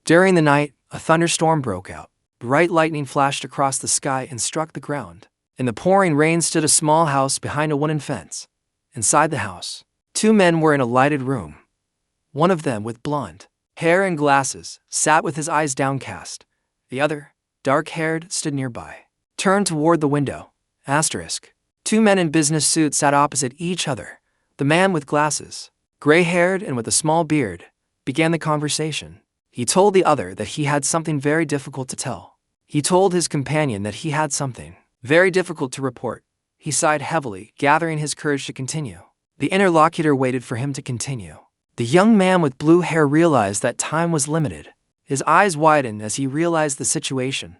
During the night, a thunderstorm broke out. Bright lightning flashed across the sky and struck the ground. In the pouring rain stood a small house behind a wooden fence. Inside the house, two men were in a lighted room. One of them, with blonde hair and glasses, sat with his eyes downcast. The other, dark-haired, stood nearby, turned toward the window. Asterisk. Two men in business suits sat opposite each other. The man with glasses, gray-haired and with a small beard, began the conversation. He told the other that he had something very difficult to tell. He told his companion that he had something very difficult to report. He sighed heavily, gathering his courage to continue. The interlocutor waited for him to continue. The young man with blue hair realized that time was limited. His eyes widened as he realized the situation.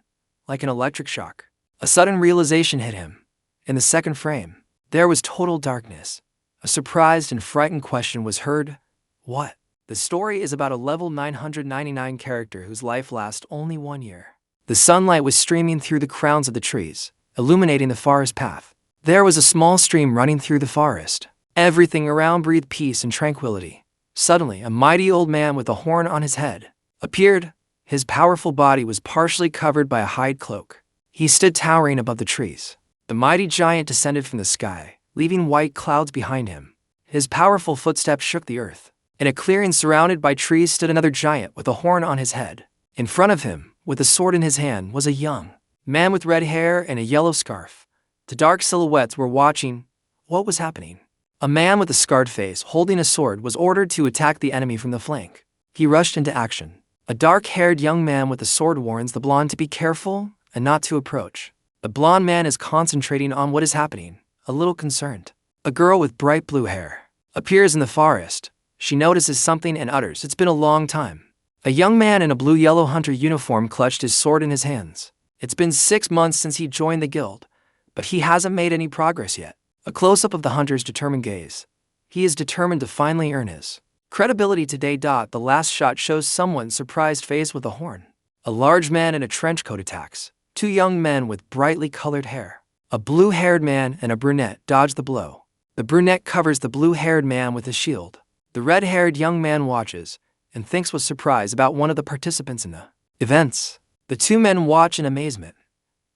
Like an electric shock, a sudden realization hit him. In the second frame, there was total darkness. A surprised and frightened question was heard. What? The story is about a level 999 character whose life lasts only 1 year. The sunlight was streaming through the crowns of the trees, illuminating the forest path. There was a small stream running through the forest. Everything around breathed peace and tranquility. Suddenly, a mighty old man with a horn on his head appeared. His powerful body was partially covered by a hide cloak. He stood towering above the trees. The mighty giant descended from the sky, leaving white clouds behind him. His powerful footsteps shook the earth. In a clearing surrounded by trees stood another giant with a horn on his head. In front of him, with a sword in his hand, was a young man with red hair and a yellow scarf. The dark silhouettes were watching what was happening. A man with a scarred face, holding a sword, was ordered to attack the enemy from the flank. He rushed into action. A dark-haired young man with a sword warns the blonde to be careful and not to approach. The blonde man is concentrating on what is happening, a little concerned. A girl with bright blue hair appears in the forest. She notices something and utters, "It's been a long time." A young man in a blue-yellow hunter uniform clutched his sword in his hands. It's been 6 months since he joined the guild, but he hasn't made any progress yet. A close-up of the hunter's determined gaze. He is determined to finally earn his credibility today. The last shot shows someone's surprised face with a horn. A large man in a trench coat attacks. Two young men with brightly colored hair, a blue-haired man and a brunette, dodge the blow. The brunette covers the blue-haired man with a shield. The red-haired young man watches and thinks with surprise about one of the participants in the events. The two men watch in amazement.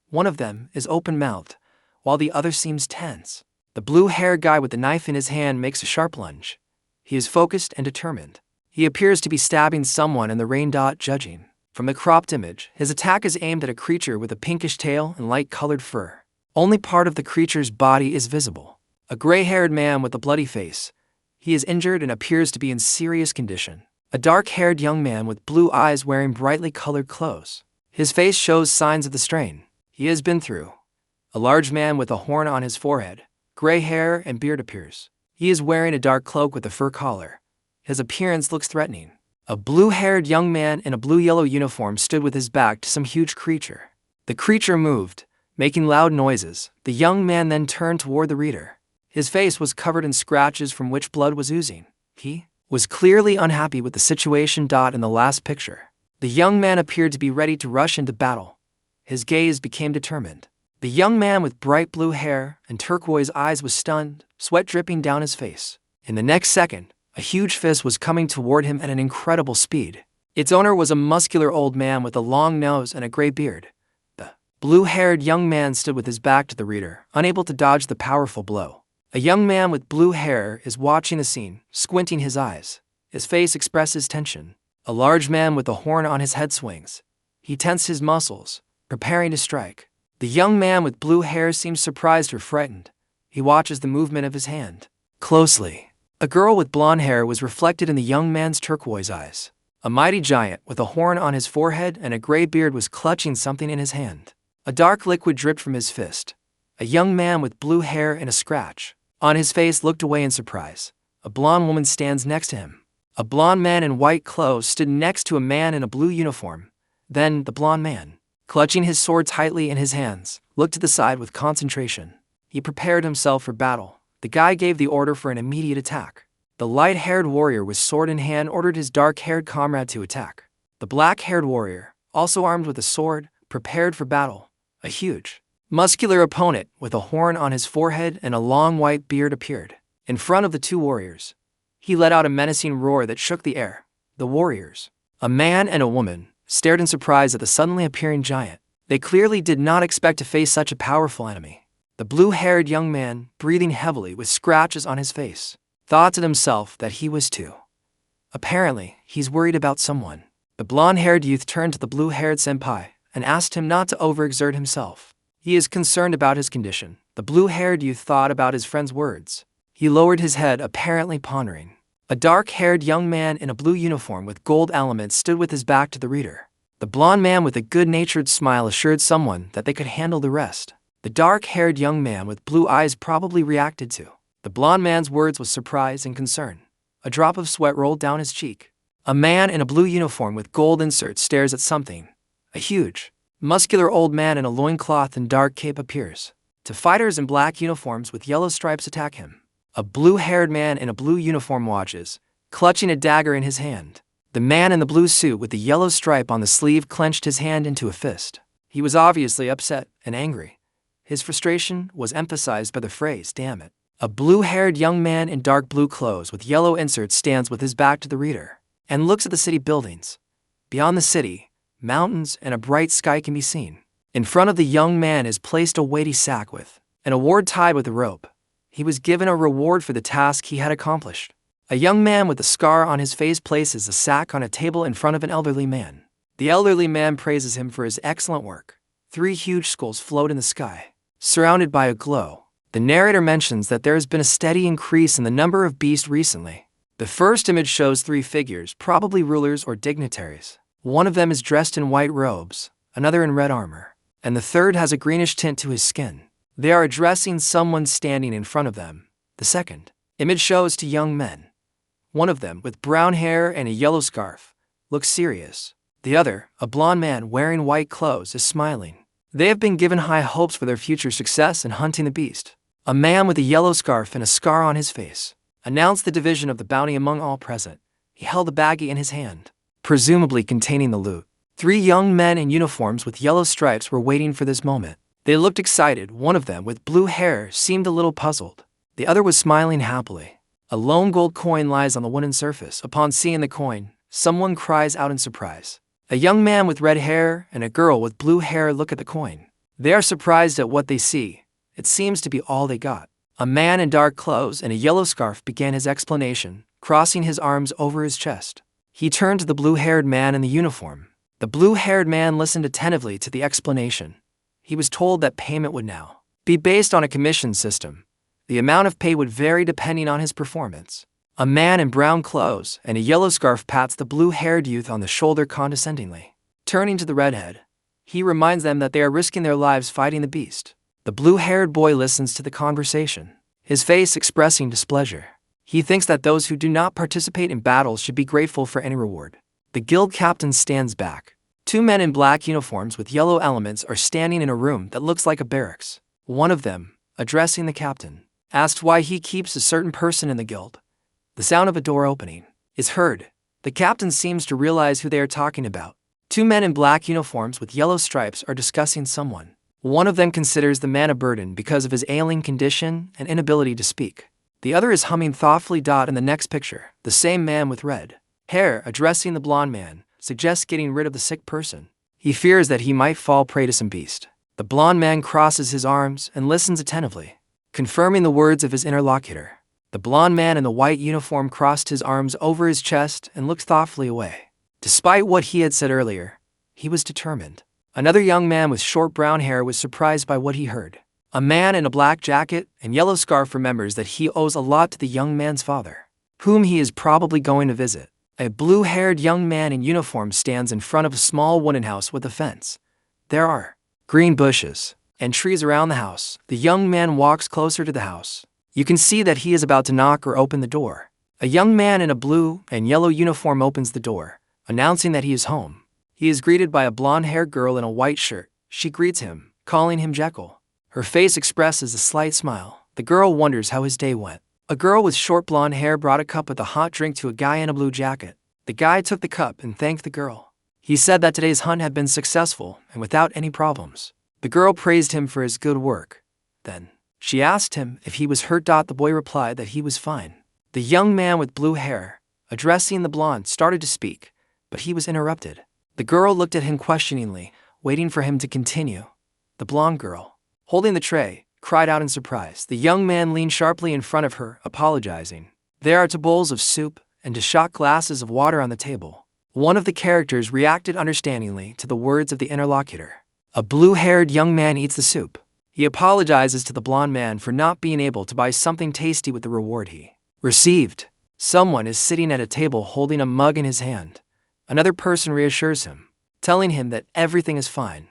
One of them is open-mouthed, while the other seems tense. The blue-haired guy with the knife in his hand makes a sharp lunge. He is focused and determined. He appears to be stabbing someone in the rain. Judging from the cropped image, his attack is aimed at a creature with a pinkish tail and light-colored fur. Only part of the creature's body is visible. A gray-haired man with a bloody face. He is injured and appears to be in serious condition. A dark-haired young man with blue eyes wearing brightly colored clothes. His face shows signs of the strain he has been through. A large man with a horn on his forehead, gray hair and beard appears. He is wearing a dark cloak with a fur collar. His appearance looks threatening. A blue-haired young man in a blue-yellow uniform stood with his back to some huge creature. The creature moved, making loud noises. The young man then turned toward the reader. His face was covered in scratches from which blood was oozing. He was clearly unhappy with the situation. In the last picture, the young man appeared to be ready to rush into battle. His gaze became determined. The young man with bright blue hair and turquoise eyes was stunned, sweat dripping down his face. In the next second, a huge fist was coming toward him at an incredible speed. Its owner was a muscular old man with a long nose and a gray beard. The blue-haired young man stood with his back to the reader, unable to dodge the powerful blow. A young man with blue hair is watching the scene, squinting his eyes. His face expresses tension. A large man with a horn on his head swings. He tensed his muscles, preparing to strike. The young man with blue hair seems surprised or frightened. He watches the movement of his hand closely. A girl with blonde hair was reflected in the young man's turquoise eyes. A mighty giant with a horn on his forehead and a gray beard was clutching something in his hand. A dark liquid dripped from his fist. A young man with blue hair and a scratch on his face looked away in surprise. A blonde woman stands next to him. A blonde man in white clothes stood next to a man in a blue uniform. Then the blonde man, clutching his sword tightly in his hands, looked to the side with concentration. He prepared himself for battle. The guy gave the order for an immediate attack. The light-haired warrior with sword in hand ordered his dark-haired comrade to attack. The black-haired warrior, also armed with a sword, prepared for battle. A huge, muscular opponent with a horn on his forehead and a long white beard appeared in front of the two warriors. He let out a menacing roar that shook the air. The warriors A man and a woman stared in surprise at the suddenly appearing giant. They clearly did not expect to face such a powerful enemy. The blue-haired young man, breathing heavily with scratches on his face, thought to himself that he was too. Apparently, he's worried about someone. The blonde-haired youth turned to the blue-haired senpai and asked him not to overexert himself. He is concerned about his condition. The blue-haired youth thought about his friend's words. He lowered his head, apparently pondering. A dark-haired young man in a blue uniform with gold elements stood with his back to the reader. The blonde man with a good-natured smile assured someone that they could handle the rest. The dark-haired young man with blue eyes probably reacted to the blonde man's words with surprise and concern. A drop of sweat rolled down his cheek. A man in a blue uniform with gold inserts stares at something. A huge, muscular old man in a loincloth and dark cape appears. Two fighters in black uniforms with yellow stripes attack him. A blue-haired man in a blue uniform watches, clutching a dagger in his hand. The man in the blue suit with the yellow stripe on the sleeve clenched his hand into a fist. He was obviously upset and angry. His frustration was emphasized by the phrase, "Damn it." A blue-haired young man in dark blue clothes with yellow inserts stands with his back to the reader and looks at the city buildings. Beyond the city, mountains and a bright sky can be seen. In front of the young man is placed a weighty sack with an award tied with a rope. He was given a reward for the task he had accomplished. A young man with a scar on his face places a sack on a table in front of an elderly man. The elderly man praises him for his excellent work. 3 huge skulls float in the sky, surrounded by a glow. The narrator mentions that there has been a steady increase in the number of beasts recently. The first image shows 3 figures, probably rulers or dignitaries. One of them is dressed in white robes, another in red armor, and the third has a greenish tint to his skin. They are addressing someone standing in front of them. The second image shows 2 young men. One of them, with brown hair and a yellow scarf, looks serious. The other, a blonde man wearing white clothes, is smiling. They have been given high hopes for their future success in hunting the beast. A man with a yellow scarf and a scar on his face announced the division of the bounty among all present. He held a baggie in his hand, presumably containing the loot. 3 young men in uniforms with yellow stripes were waiting for this moment. They looked excited. One of them, with blue hair, seemed a little puzzled. The other was smiling happily. A lone gold coin lies on the wooden surface. Upon seeing the coin, someone cries out in surprise. A young man with red hair and a girl with blue hair look at the coin. They are surprised at what they see. It seems to be all they got. A man in dark clothes and a yellow scarf began his explanation, crossing his arms over his chest. He turned to the blue-haired man in the uniform. The blue-haired man listened attentively to the explanation. He was told that payment would now be based on a commission system. The amount of pay would vary depending on his performance. A man in brown clothes and a yellow scarf pats the blue-haired youth on the shoulder condescendingly. Turning to the redhead, he reminds them that they are risking their lives fighting the beast. The blue-haired boy listens to the conversation, his face expressing displeasure. He thinks that those who do not participate in battles should be grateful for any reward. The guild captain stands back. 2 men in black uniforms with yellow elements are standing in a room that looks like a barracks. One of them, addressing the captain, asked why he keeps a certain person in the guild. The sound of a door opening is heard. The captain seems to realize who they are talking about. 2 men in black uniforms with yellow stripes are discussing someone. One of them considers the man a burden because of his ailing condition and inability to speak. The other is humming thoughtfully. In the next picture, the same man with red hair, addressing the blonde man, suggests getting rid of the sick person. He fears that he might fall prey to some beast. The blonde man crosses his arms and listens attentively, confirming the words of his interlocutor. The blonde man in the white uniform crossed his arms over his chest and looked thoughtfully away. Despite what he had said earlier, he was determined. Another young man with short brown hair was surprised by what he heard. A man in a black jacket and yellow scarf remembers that he owes a lot to the young man's father, whom he is probably going to visit. A blue-haired young man in uniform stands in front of a small wooden house with a fence. There are green bushes and trees around the house. The young man walks closer to the house. You can see that he is about to knock or open the door. A young man in a blue and yellow uniform opens the door, announcing that he is home. He is greeted by a blonde-haired girl in a white shirt. She greets him, calling him Jekyll. Her face expresses a slight smile. The girl wonders how his day went. A girl with short blonde hair brought a cup with a hot drink to a guy in a blue jacket. The guy took the cup and thanked the girl. He said that today's hunt had been successful and without any problems. The girl praised him for his good work. Then, she asked him if he was hurt. The boy replied that he was fine. The young man with blue hair, addressing the blonde, started to speak. but he was interrupted. The girl looked at him questioningly, waiting for him to continue. The blonde girl, holding the tray, cried out in surprise. The young man leaned sharply in front of her, apologizing. There are 2 bowls of soup and 2 shot glasses of water on the table. One of the characters reacted understandingly to the words of the interlocutor. A blue-haired young man eats the soup. He apologizes to the blonde man for not being able to buy something tasty with the reward he received. Someone is sitting at a table holding a mug in his hand. Another person reassures him, telling him that everything is fine.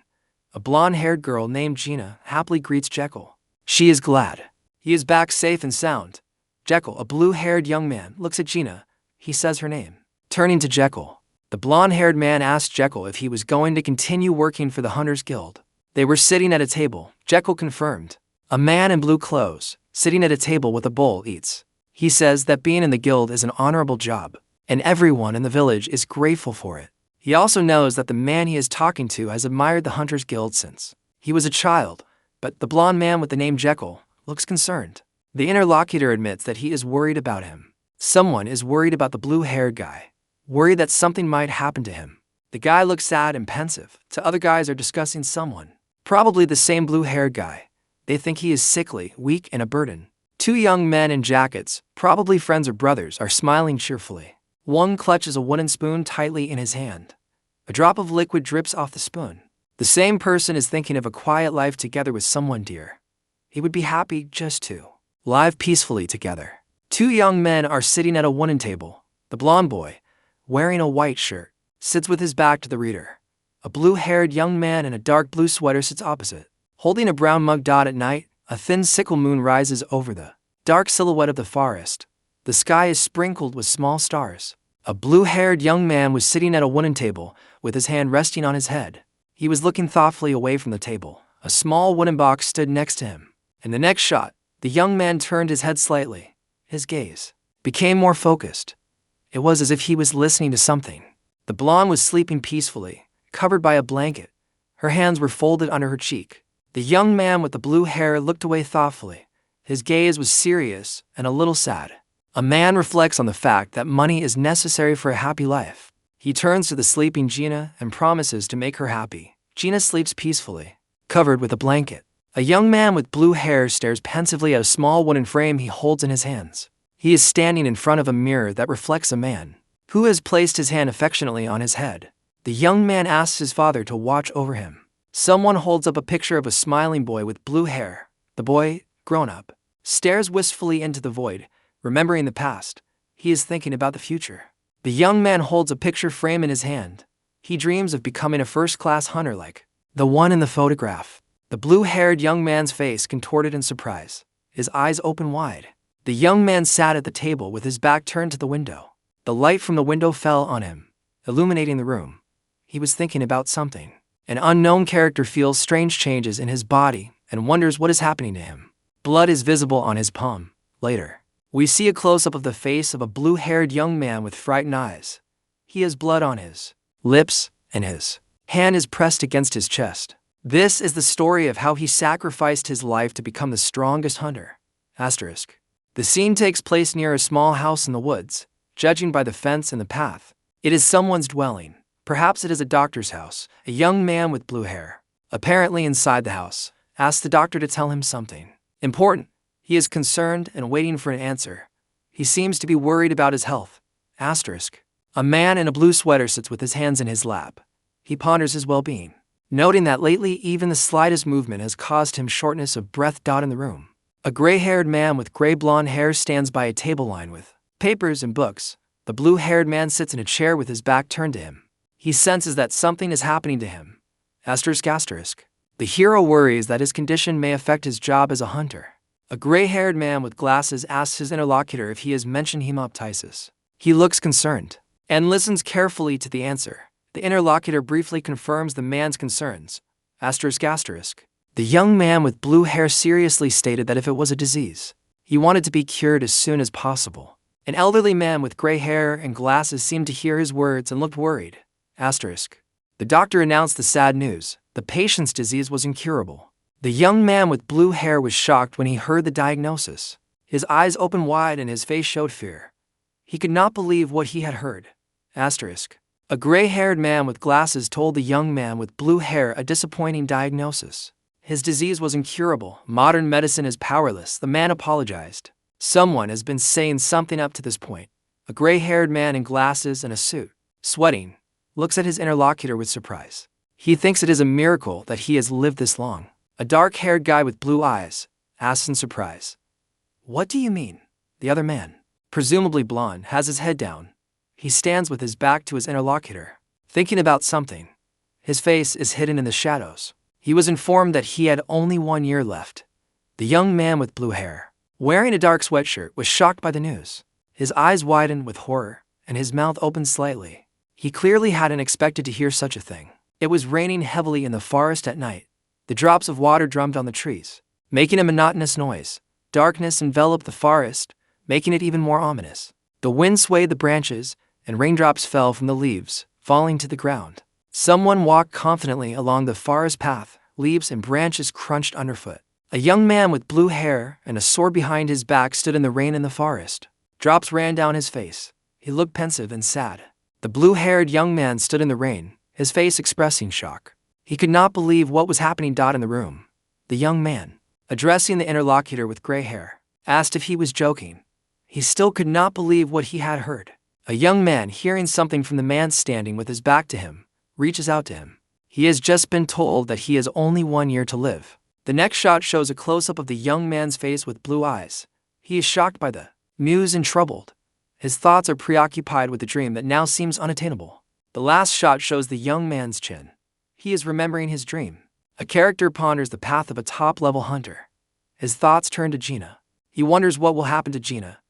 A blonde-haired girl named Gina happily greets Jekyll. She is glad he is back safe and sound. Jekyll, a blue-haired young man, looks at Gina. He says her name. Turning to Jekyll, the blonde-haired man asked Jekyll if he was going to continue working for the Hunters Guild. They were sitting at a table. Jekyll confirmed. A man in blue clothes, sitting at a table with a bowl, eats. He says that being in the guild is an honorable job, and everyone in the village is grateful for it. He also knows that the man he is talking to has admired the Hunters Guild since he was a child, but the blonde man with the name Jekyll looks concerned. The interlocutor admits that he is worried about him. Someone is worried about the blue-haired guy, worried that something might happen to him. The guy looks sad and pensive. 2 other guys are discussing someone, probably the same blue-haired guy. They think he is sickly, weak, and a burden. 2 young men in jackets, probably friends or brothers, are smiling cheerfully. One clutches a wooden spoon tightly in his hand. A drop of liquid drips off the spoon. The same person is thinking of a quiet life together with someone dear. He would be happy just to live peacefully together. 2 young men are sitting at a wooden table. The blonde boy, wearing a white shirt, sits with his back to the reader. A blue-haired young man in a dark blue sweater sits opposite. Holding a brown mug. At night, a thin sickle moon rises over the dark silhouette of the forest. The sky is sprinkled with small stars. A blue-haired young man was sitting at a wooden table, with his hand resting on his head. He was looking thoughtfully away from the table. A small wooden box stood next to him. In the next shot, the young man turned his head slightly. His gaze became more focused. It was as if he was listening to something. The blonde was sleeping peacefully, covered by a blanket. Her hands were folded under her cheek. The young man with the blue hair looked away thoughtfully. His gaze was serious and a little sad. A man reflects on the fact that money is necessary for a happy life. He turns to the sleeping Gina and promises to make her happy. Gina sleeps peacefully, covered with a blanket. A young man with blue hair stares pensively at a small wooden frame he holds in his hands. He is standing in front of a mirror that reflects a man who has placed his hand affectionately on his head. The young man asks his father to watch over him. Someone holds up a picture of a smiling boy with blue hair. The boy, grown up, stares wistfully into the void, remembering the past. He is thinking about the future. The young man holds a picture frame in his hand. He dreams of becoming a first-class hunter like the one in the photograph. The blue-haired young man's face contorted in surprise, his eyes open wide. The young man sat at the table with his back turned to the window. The light from the window fell on him, illuminating the room. He was thinking about something. An unknown character feels strange changes in his body and wonders what is happening to him. Blood is visible on his palm. Later, we see a close-up of the face of a blue-haired young man with frightened eyes. He has blood on his lips, and his hand is pressed against his chest. This is the story of how he sacrificed his life to become the strongest hunter. Asterisk. The scene takes place near a small house in the woods. Judging by the fence and the path, it is someone's dwelling. Perhaps it is a doctor's house. A young man with blue hair, apparently inside the house, asks the doctor to tell him something important. He is concerned and waiting for an answer. He seems to be worried about his health. Asterisk. A man in a blue sweater sits with his hands in his lap. He ponders his well-being, noting that lately even the slightest movement has caused him shortness of breath. In the room, a gray-haired man with gray-blonde hair stands by a table lined with papers and books. The blue-haired man sits in a chair with his back turned to him. He senses that something is happening to him. Asterisk. The hero worries that his condition may affect his job as a hunter. A gray-haired man with glasses asks his interlocutor if he has mentioned hemoptysis. He looks concerned and listens carefully to the answer. The interlocutor briefly confirms the man's concerns. Asterisk. The young man with blue hair seriously stated that if it was a disease, he wanted to be cured as soon as possible. An elderly man with gray hair and glasses seemed to hear his words and looked worried. Asterisk. The doctor announced the sad news. The patient's disease was incurable. The young man with blue hair was shocked when he heard the diagnosis. His eyes opened wide and his face showed fear. He could not believe what he had heard. Asterisk. A gray-haired man with glasses told the young man with blue hair a disappointing diagnosis. His disease was incurable. Modern medicine is powerless. The man apologized. Someone has been saying something up to this point. A gray-haired man in glasses and a suit, sweating, looks at his interlocutor with surprise. He thinks it is a miracle that he has lived this long. A dark-haired guy with blue eyes asks in surprise, "What do you mean?" The other man, presumably blonde, has his head down. He stands with his back to his interlocutor, thinking about something. His face is hidden in the shadows. He was informed that he had only 1 year left. The young man with blue hair, wearing a dark sweatshirt, was shocked by the news. His eyes widened with horror, and his mouth opened slightly. He clearly hadn't expected to hear such a thing. It was raining heavily in the forest at night. The drops of water drummed on the trees, making a monotonous noise. Darkness enveloped the forest, making it even more ominous. The wind swayed the branches, and raindrops fell from the leaves, falling to the ground. Someone walked confidently along the forest path, leaves and branches crunched underfoot. A young man with blue hair and a sword behind his back stood in the rain in the forest. Drops ran down his face. He looked pensive and sad. The blue-haired young man stood in the rain, his face expressing shock. He could not believe what was happening in the room. The young man, addressing the interlocutor with gray hair, asked if he was joking. He still could not believe what he had heard. A young man, hearing something from the man standing with his back to him, reaches out to him. He has just been told that he has only 1 year to live. The next shot shows a close-up of the young man's face with blue eyes. He is shocked by the news and troubled. His thoughts are preoccupied with the dream that now seems unattainable. The last shot shows the young man's chin. He is remembering his dream. A character ponders the path of a top-level hunter. His thoughts turn to Gina. He wonders what will happen to Gina.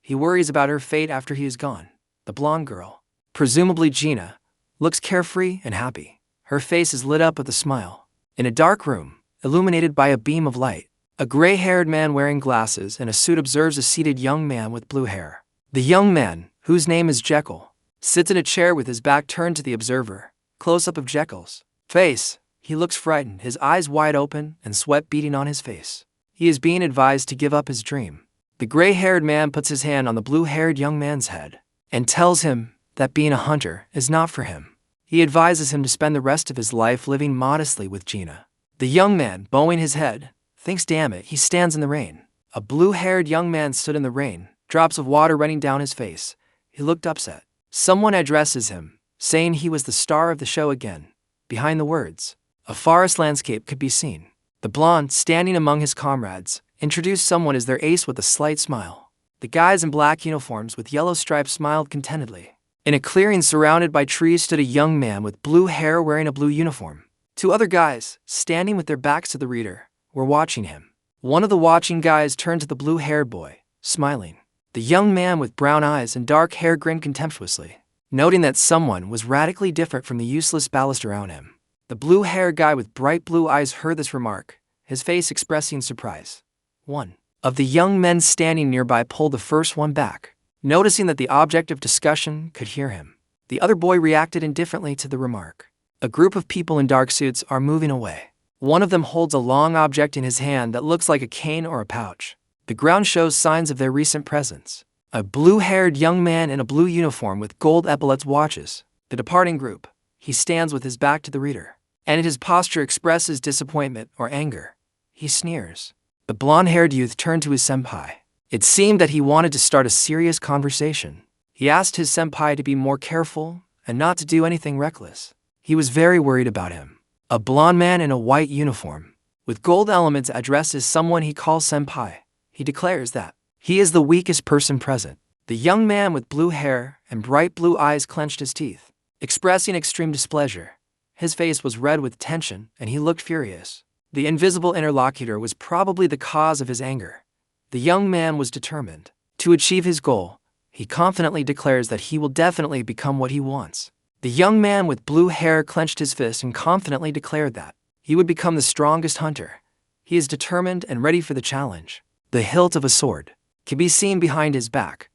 He worries about her fate after he is gone. The blonde girl, presumably Gina, looks carefree and happy. Her face is lit up with a smile. In a dark room, illuminated by a beam of light, a gray-haired man wearing glasses and a suit observes a seated young man with blue hair. The young man, whose name is Jekyll, sits in a chair with his back turned to the observer. Close-up of Jekyll's face. He looks frightened, his eyes wide open and sweat beading on his face. He is being advised to give up his dream. The gray-haired man puts his hand on the blue-haired young man's head and tells him that being a hunter is not for him. He advises him to spend the rest of his life living modestly with Gina. The young man, bowing his head, thinks, damn it, he stands in the rain. A blue-haired young man stood in the rain, drops of water running down his face. He looked upset. Someone addresses him, saying he was the star of the show again. Behind the words, a forest landscape could be seen. The blonde, standing among his comrades, introduced someone as their ace with a slight smile. The guys in black uniforms with yellow stripes smiled contentedly. In a clearing surrounded by trees stood a young man with blue hair wearing a blue uniform. 2 other guys, standing with their backs to the reader, were watching him. One of the watching guys turned to the blue-haired boy, smiling. The young man with brown eyes and dark hair grinned contemptuously, noting that someone was radically different from the useless ballast around him. The blue-haired guy with bright blue eyes heard this remark, his face expressing surprise. One of the young men standing nearby pulled the first one back, noticing that the object of discussion could hear him. The other boy reacted indifferently to the remark. A group of people in dark suits are moving away. One of them holds a long object in his hand that looks like a cane or a pouch. The ground shows signs of their recent presence. A blue-haired young man in a blue uniform with gold epaulets watches the departing group. He stands with his back to the reader, and his posture expresses disappointment or anger. He sneers. The blonde-haired youth turned to his senpai. It seemed that he wanted to start a serious conversation. He asked his senpai to be more careful and not to do anything reckless. He was very worried about him. A blonde man in a white uniform, with gold elements addresses someone he calls senpai. He declares that he is the weakest person present. The young man with blue hair and bright blue eyes clenched his teeth, expressing extreme displeasure. His face was red with tension and he looked furious. The invisible interlocutor was probably the cause of his anger. The young man was determined to achieve his goal. He confidently declares that he will definitely become what he wants. The young man with blue hair clenched his fist and confidently declared that he would become the strongest hunter. He is determined and ready for the challenge. The hilt of a sword can be seen behind his back.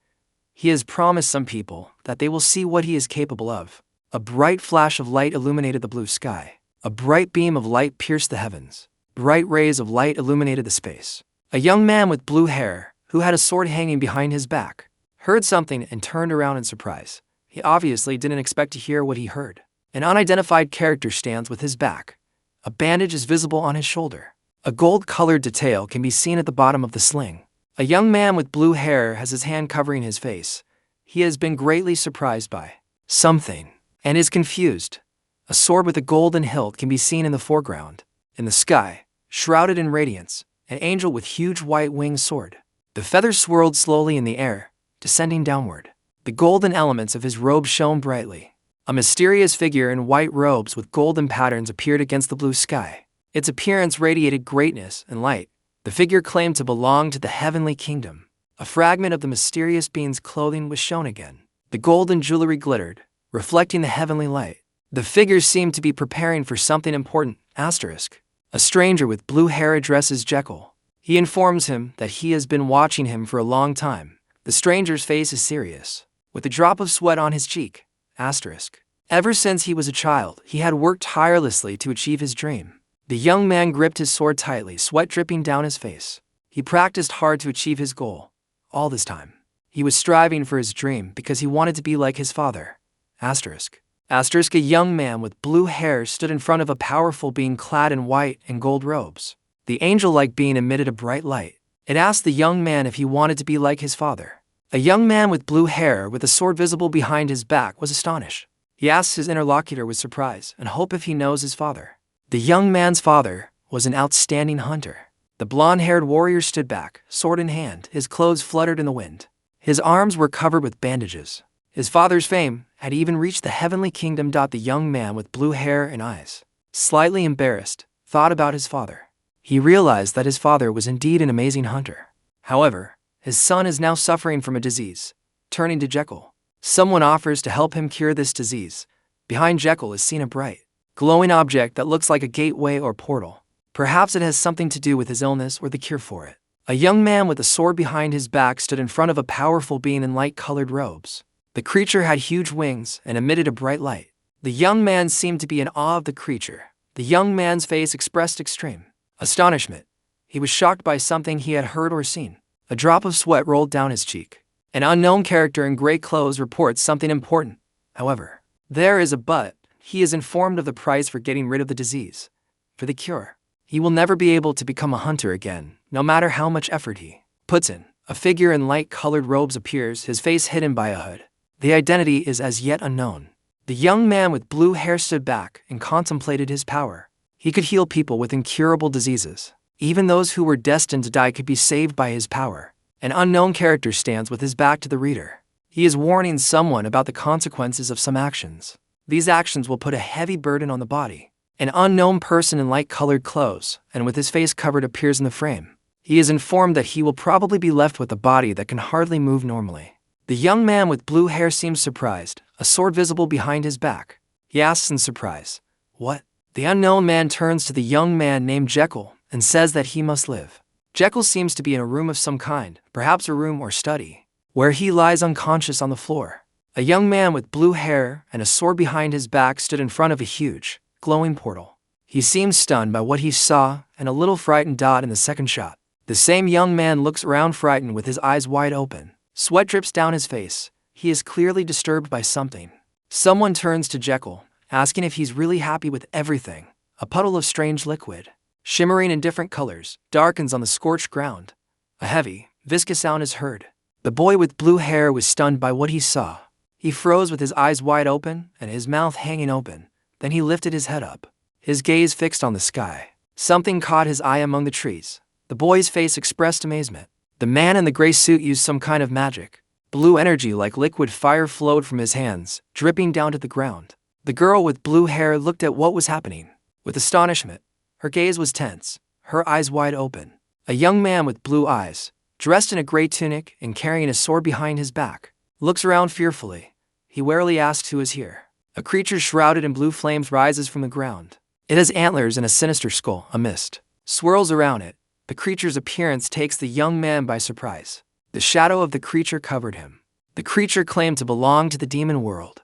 He has promised some people that they will see what he is capable of. A bright flash of light illuminated the blue sky. A bright beam of light pierced the heavens. Bright rays of light illuminated the space. A young man with blue hair, who had a sword hanging behind his back, heard something and turned around in surprise. He obviously didn't expect to hear what he heard. An unidentified character stands with his back. A bandage is visible on his shoulder. A gold-colored detail can be seen at the bottom of the sling. A young man with blue hair has his hand covering his face. He has been greatly surprised by something and is confused. A sword with a golden hilt can be seen in the foreground. In the sky, shrouded in radiance, an angel with huge white wings soared. The feathers swirled slowly in the air, descending downward. The golden elements of his robe shone brightly. A mysterious figure in white robes with golden patterns appeared against the blue sky. Its appearance radiated greatness and light. The figure claimed to belong to the heavenly kingdom. A fragment of the mysterious being's clothing was shown again. The golden jewelry glittered, reflecting the heavenly light. The figure seemed to be preparing for something important. Asterisk. A stranger with blue hair addresses Jekyll. He informs him that he has been watching him for a long time. The stranger's face is serious, with a drop of sweat on his cheek. Asterisk. Ever since he was a child, he had worked tirelessly to achieve his dream. The young man gripped his sword tightly, sweat dripping down his face. He practiced hard to achieve his goal. All this time, he was striving for his dream because he wanted to be like his father. Asterisk. Asterisk. A young man with blue hair stood in front of a powerful being clad in white and gold robes. The angel-like being emitted a bright light. It asked the young man if he wanted to be like his father. A young man with blue hair with a sword visible behind his back was astonished. He asked his interlocutor with surprise and hope if he knows his father. The young man's father was an outstanding hunter. The blonde-haired warrior stood back, sword in hand. His clothes fluttered in the wind. His arms were covered with bandages. His father's fame had even reached the heavenly kingdom. The young man with blue hair and eyes, slightly embarrassed, thought about his father. He realized that his father was indeed an amazing hunter. However, his son is now suffering from a disease. Turning to Jekyll, someone offers to help him cure this disease. Behind Jekyll is seen a bright, glowing object that looks like a gateway or portal. Perhaps it has something to do with his illness or the cure for it. A young man with a sword behind his back stood in front of a powerful being in light-colored robes. The creature had huge wings and emitted a bright light. The young man seemed to be in awe of the creature. The young man's face expressed extreme astonishment. He was shocked by something he had heard or seen. A drop of sweat rolled down his cheek. An unknown character in gray clothes reports something important. However, there is a but. He is informed of the price for getting rid of the disease. For the cure, he will never be able to become a hunter again, no matter how much effort he puts in. A figure in light-colored robes appears, his face hidden by a hood. The identity is as yet unknown. The young man with blue hair stood back and contemplated his power. He could heal people with incurable diseases. Even those who were destined to die could be saved by his power. An unknown character stands with his back to the reader. He is warning someone about the consequences of some actions. These actions will put a heavy burden on the body. An unknown person in light-colored clothes and with his face covered appears in the frame. He is informed that he will probably be left with a body that can hardly move normally. The young man with blue hair seems surprised, a sword visible behind his back. He asks in surprise, "What?" The unknown man turns to the young man named Jekyll and says that he must live. Jekyll seems to be in a room of some kind, perhaps a room or study, where he lies unconscious on the floor. A young man with blue hair and a sword behind his back stood in front of a huge, glowing portal. He seems stunned by what he saw and a little frightened. In the second shot, the same young man looks around frightened with his eyes wide open. Sweat drips down his face. He is clearly disturbed by something. Someone turns to Jekyll, asking if he's really happy with everything. A puddle of strange liquid, shimmering in different colors, darkens on the scorched ground. A heavy, viscous sound is heard. The boy with blue hair was stunned by what he saw. He froze with his eyes wide open and his mouth hanging open. Then he lifted his head up, his gaze fixed on the sky. Something caught his eye among the trees. The boy's face expressed amazement. The man in the gray suit used some kind of magic. Blue energy like liquid fire flowed from his hands, dripping down to the ground. The girl with blue hair looked at what was happening with astonishment. Her gaze was tense, her eyes wide open. A young man with blue eyes, dressed in a gray tunic and carrying a sword behind his back, looks around fearfully. He warily asks who is here. A creature shrouded in blue flames rises from the ground. It has antlers and a sinister skull. A mist swirls around it. The creature's appearance takes the young man by surprise. The shadow of the creature covered him. The creature claimed to belong to the demon world.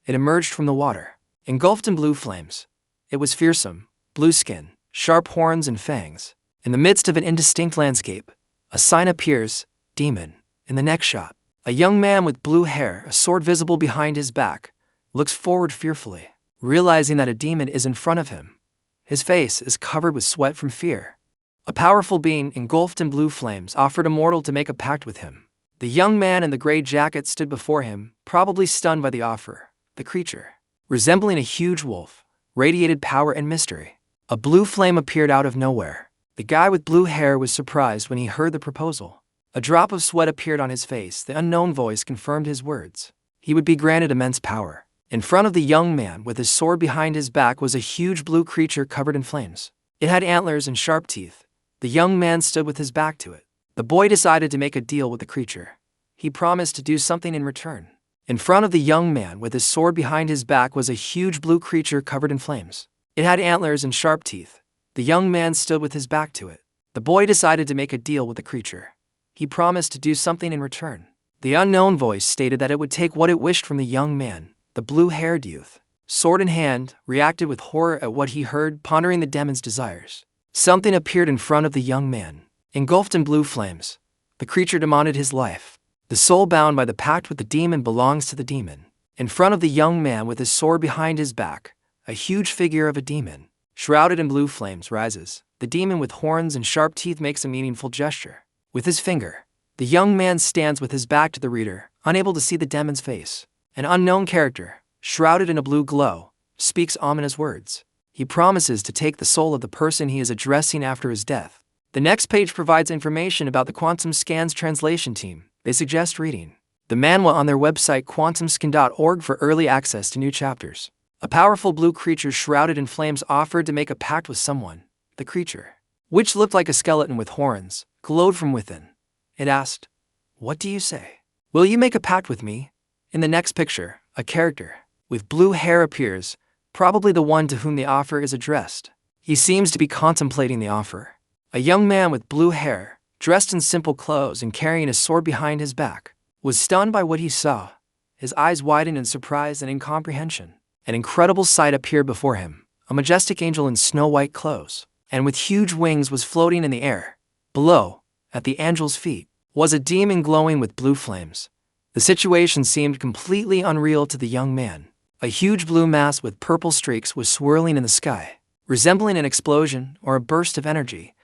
It emerged from the water, engulfed in blue flames. It was fearsome, blue skin, sharp horns and fangs. In the midst of an indistinct landscape, a sign appears, "Demon." In the next shot, A young man with blue hair, a sword visible behind his back, looks forward fearfully, realizing that a demon is in front of him. His face is covered with sweat from fear. A powerful being, engulfed in blue flames, offered a mortal to make a pact with him. The young man in the gray jacket stood before him, probably stunned by the offer. The creature, resembling a huge wolf, radiated power and mystery. A blue flame appeared out of nowhere. The guy with blue hair was surprised when he heard the proposal. A drop of sweat appeared on his face. The unknown voice confirmed his words. He would be granted immense power. In front of the young man, with his sword behind his back, was a huge blue creature covered in flames. It had antlers and sharp teeth. The young man stood with his back to it. The boy decided to make a deal with the creature. He promised to do something in return. In front of the young man, with his sword behind his back, was a huge blue creature covered in flames. It had antlers and sharp teeth. The young man stood with his back to it. The boy decided to make a deal with the creature. He promised to do something in return. The unknown voice stated that it would take what it wished from the young man. The blue-haired youth, sword in hand, reacted with horror at what he heard, pondering the demon's desires. Something appeared in front of the young man. Engulfed in blue flames, the creature demanded his life. The soul bound by the pact with the demon belongs to the demon. In front of the young man, with his sword behind his back, a huge figure of a demon, shrouded in blue flames, rises. The demon with horns and sharp teeth makes a meaningful gesture. With his finger, the young man stands with his back to the reader, unable to see the demon's face. An unknown character, shrouded in a blue glow, speaks ominous words. He promises to take the soul of the person he is addressing after his death. The next page provides information about the Quantum Scans translation team. They suggest reading the manhwa on their website quantumscan.org for early access to new chapters. A powerful blue creature shrouded in flames offered to make a pact with someone. The creature, which looked like a skeleton with horns, glowed from within. It asked, "What do you say? Will you make a pact with me?" In the next picture, a character with blue hair appears, probably the one to whom the offer is addressed. He seems to be contemplating the offer. A young man with blue hair, dressed in simple clothes and carrying a sword behind his back, was stunned by what he saw. His eyes widened in surprise and incomprehension. An incredible sight appeared before him. A majestic angel in snow-white clothes, and with huge wings, was floating in the air. Below, at the angel's feet, was a demon glowing with blue flames. The situation seemed completely unreal to the young man. A huge blue mass with purple streaks was swirling in the sky, resembling an explosion or a burst of energy.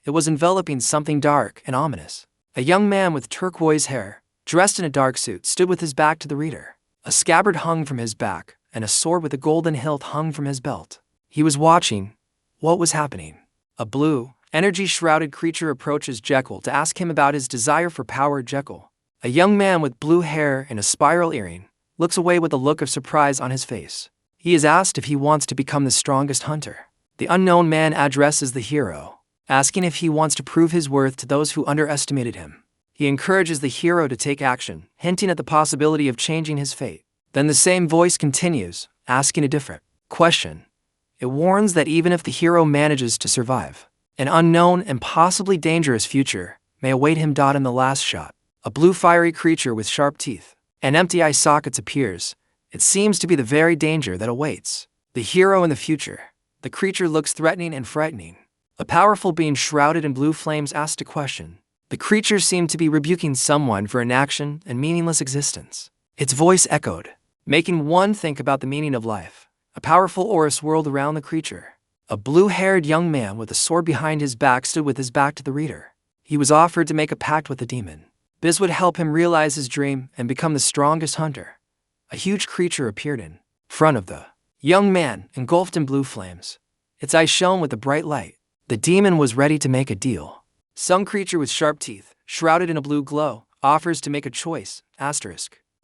It was enveloping something dark and ominous. A young man with turquoise hair, dressed in a dark suit, stood with his back to the reader. A scabbard hung from his back, and a sword with a golden hilt hung from his belt. He was watching what was happening. A blue, energy-shrouded creature approaches Jekyll to ask him about his desire for power. Jekyll, a young man with blue hair and a spiral earring, looks away with a look of surprise on his face. He is asked if he wants to become the strongest hunter. The unknown man addresses the hero, asking if he wants to prove his worth to those who underestimated him. He encourages the hero to take action, hinting at the possibility of changing his fate. Then the same voice continues, asking a different question. It warns that even if the hero manages to survive, an unknown and possibly dangerous future may await him. In the last shot, a blue fiery creature with sharp teeth and empty eye sockets appears. It seems to be the very danger that awaits the hero in the future. The creature looks threatening and frightening. A powerful being shrouded in blue flames asked a question. The creature seemed to be rebuking someone for inaction and meaningless existence. Its voice echoed, making one think about the meaning of life. A powerful aura swirled around the creature. A blue-haired young man with a sword behind his back stood with his back to the reader. He was offered to make a pact with the demon. This would help him realize his dream and become the strongest hunter. A huge creature appeared in front of the young man, engulfed in blue flames. Its eyes shone with a bright light. The demon was ready to make a deal. Some creature with sharp teeth, shrouded in a blue glow, offers to make a choice.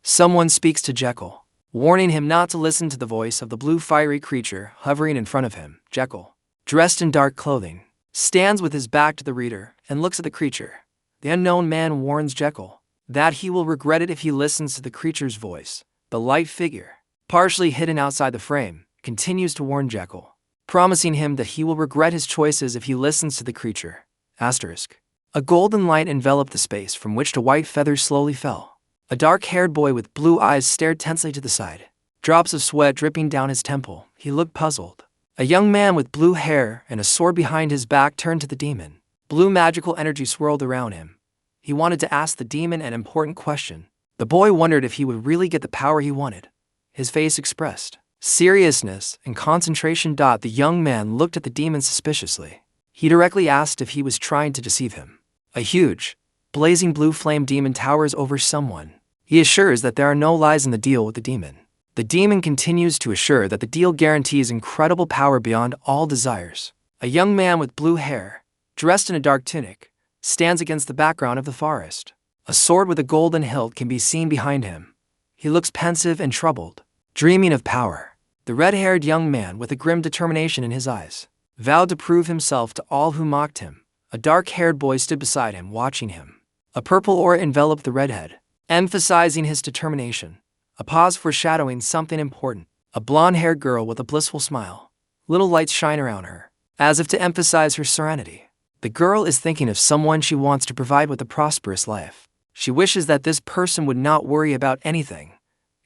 Someone speaks to Jekyll, warning him not to listen to the voice of the blue fiery creature hovering in front of him. Jekyll, dressed in dark clothing, stands with his back to the reader and looks at the creature. The unknown man warns Jekyll that he will regret it if he listens to the creature's voice. The light figure, partially hidden outside the frame, continues to warn Jekyll, promising him that he will regret his choices if he listens to the creature. A golden light enveloped the space from which the white feathers slowly fell. A dark-haired boy with blue eyes stared tensely to the side, drops of sweat dripping down his temple. He looked puzzled. A young man with blue hair and a sword behind his back turned to the demon. Blue magical energy swirled around him. He wanted to ask the demon an important question. The boy wondered if he would really get the power he wanted. His face expressed seriousness and concentration. The young man looked at the demon suspiciously. He directly asked if he was trying to deceive him. A huge, blazing blue flame demon towers over someone. He assures that there are no lies in the deal with the demon. The demon continues to assure that the deal guarantees incredible power beyond all desires. A young man with blue hair, dressed in a dark tunic, stands against the background of the forest. A sword with a golden hilt can be seen behind him. He looks pensive and troubled, dreaming of power. The red-haired young man, with a grim determination in his eyes, vowed to prove himself to all who mocked him. A dark-haired boy stood beside him, watching him. A purple aura enveloped the redhead, emphasizing his determination. A pause foreshadowing something important. A blonde-haired girl with a blissful smile. Little lights shine around her, as if to emphasize her serenity. The girl is thinking of someone she wants to provide with a prosperous life. She wishes that this person would not worry about anything,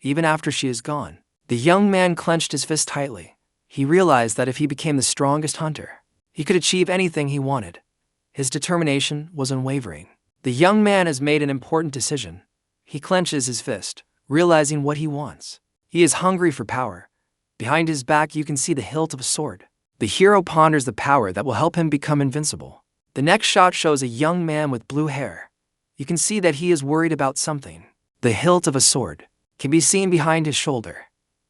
even after she is gone. The young man clenched his fist tightly. He realized that if he became the strongest hunter, he could achieve anything he wanted. His determination was unwavering. The young man has made an important decision. He clenches his fist, realizing what he wants. He is hungry for power. Behind his back you can see the hilt of a sword. The hero ponders the power that will help him become invincible. The next shot shows a young man with blue hair. You can see that he is worried about something. The hilt of a sword can be seen behind his shoulder.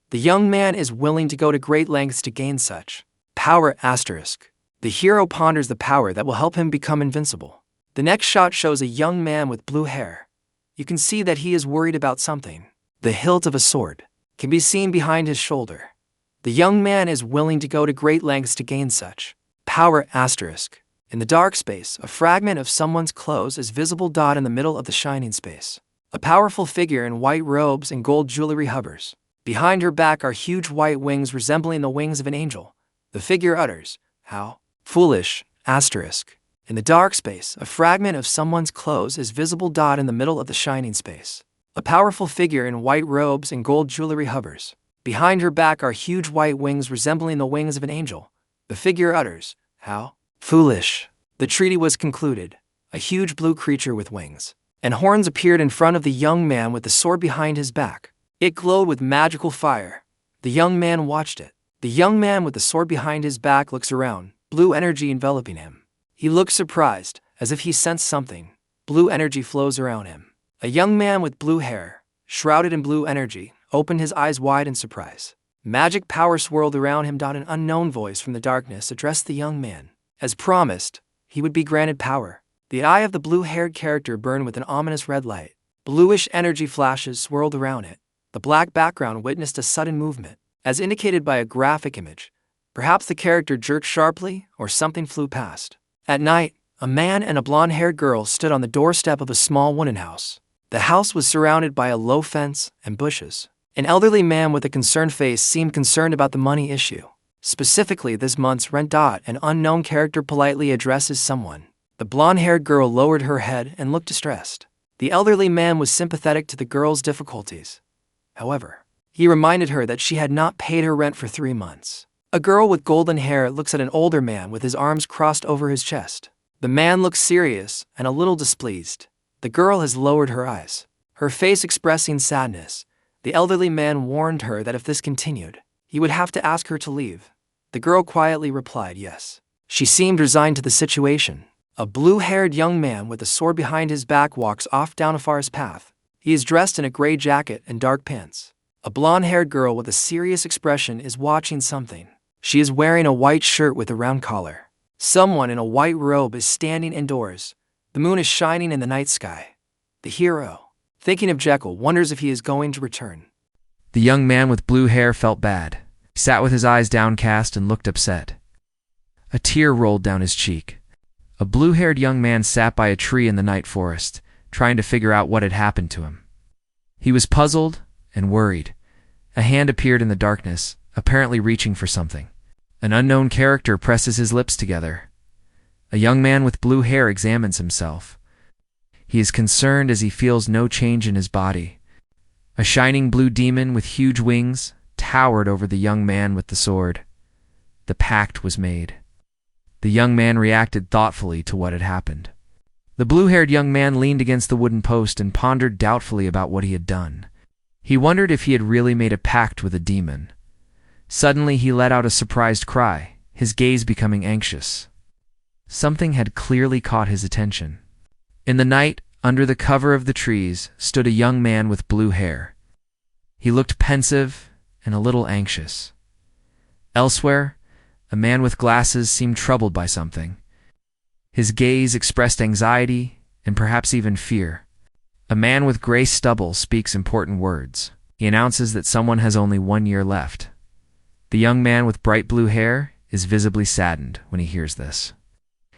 The young man is willing to go to great lengths to gain such power. The hero ponders the power that will help him become invincible. The next shot shows a young man with blue hair. You can see that he is worried about something. The hilt of a sword can be seen behind his shoulder. The young man is willing to go to great lengths to gain such power. In the dark space, a fragment of someone's clothes is visible. In the middle of the shining space, a powerful figure in white robes and gold jewelry hovers. Behind her back are huge white wings resembling the wings of an angel. The figure utters, "How foolish!" In the dark space, a fragment of someone's clothes is visible. In the middle of the shining space, a powerful figure in white robes and gold jewelry hovers. Behind her back are huge white wings resembling the wings of an angel. The figure utters, "How foolish!" The treaty was concluded. A huge blue creature with wings and horns appeared in front of the young man with the sword behind his back. It glowed with magical fire. The young man watched it. The young man with the sword behind his back looks around, blue energy enveloping him. He looks surprised, as if he sensed something. Blue energy flows around him. A young man with blue hair, shrouded in blue energy, opened his eyes wide in surprise. Magic power swirled around him. An unknown voice from the darkness addressed the young man. As promised, he would be granted power. The eye of the blue-haired character burned with an ominous red light. Bluish energy flashes swirled around it. The black background witnessed a sudden movement, as indicated by a graphic image. Perhaps the character jerked sharply, or something flew past. At night, a man and a blonde-haired girl stood on the doorstep of a small wooden house. The house was surrounded by a low fence and bushes. An elderly man with a concerned face seemed concerned about the money issue, specifically this month's rent. An unknown character politely addresses someone. The blonde-haired girl lowered her head and looked distressed. The elderly man was sympathetic to the girl's difficulties. However, he reminded her that she had not paid her rent for 3 months. A girl with golden hair looks at an older man with his arms crossed over his chest. The man looks serious and a little displeased. The girl has lowered her eyes, her face expressing sadness. The elderly man warned her that if this continued, he would have to ask her to leave. The girl quietly replied yes. She seemed resigned to the situation. A blue-haired young man with a sword behind his back walks off down a forest path. He is dressed in a gray jacket and dark pants. A blonde-haired girl with a serious expression is watching something. She is wearing a white shirt with a round collar. Someone in a white robe is standing indoors. The moon is shining in the night sky. The hero, thinking of Jekyll, wonders if he is going to return. The young man with blue hair felt bad. He sat with his eyes downcast and looked upset. A tear rolled down his cheek. A blue-haired young man sat by a tree in the night forest, trying to figure out what had happened to him. He was puzzled and worried. A hand appeared in the darkness, apparently reaching for something. An unknown character presses his lips together. A young man with blue hair examines himself. He is concerned as he feels no change in his body. A shining blue demon with huge wings towered over the young man with the sword. The pact was made. The young man reacted thoughtfully to what had happened. The blue-haired young man leaned against the wooden post and pondered doubtfully about what he had done. He wondered if he had really made a pact with a demon. Suddenly he let out a surprised cry, his gaze becoming anxious. Something had clearly caught his attention. In the night, under the cover of the trees, stood a young man with blue hair. He looked pensive and a little anxious. Elsewhere, a man with glasses seemed troubled by something. His gaze expressed anxiety and perhaps even fear. A man with gray stubble speaks important words. He announces that someone has only 1 year left. The young man with bright blue hair is visibly saddened when he hears this.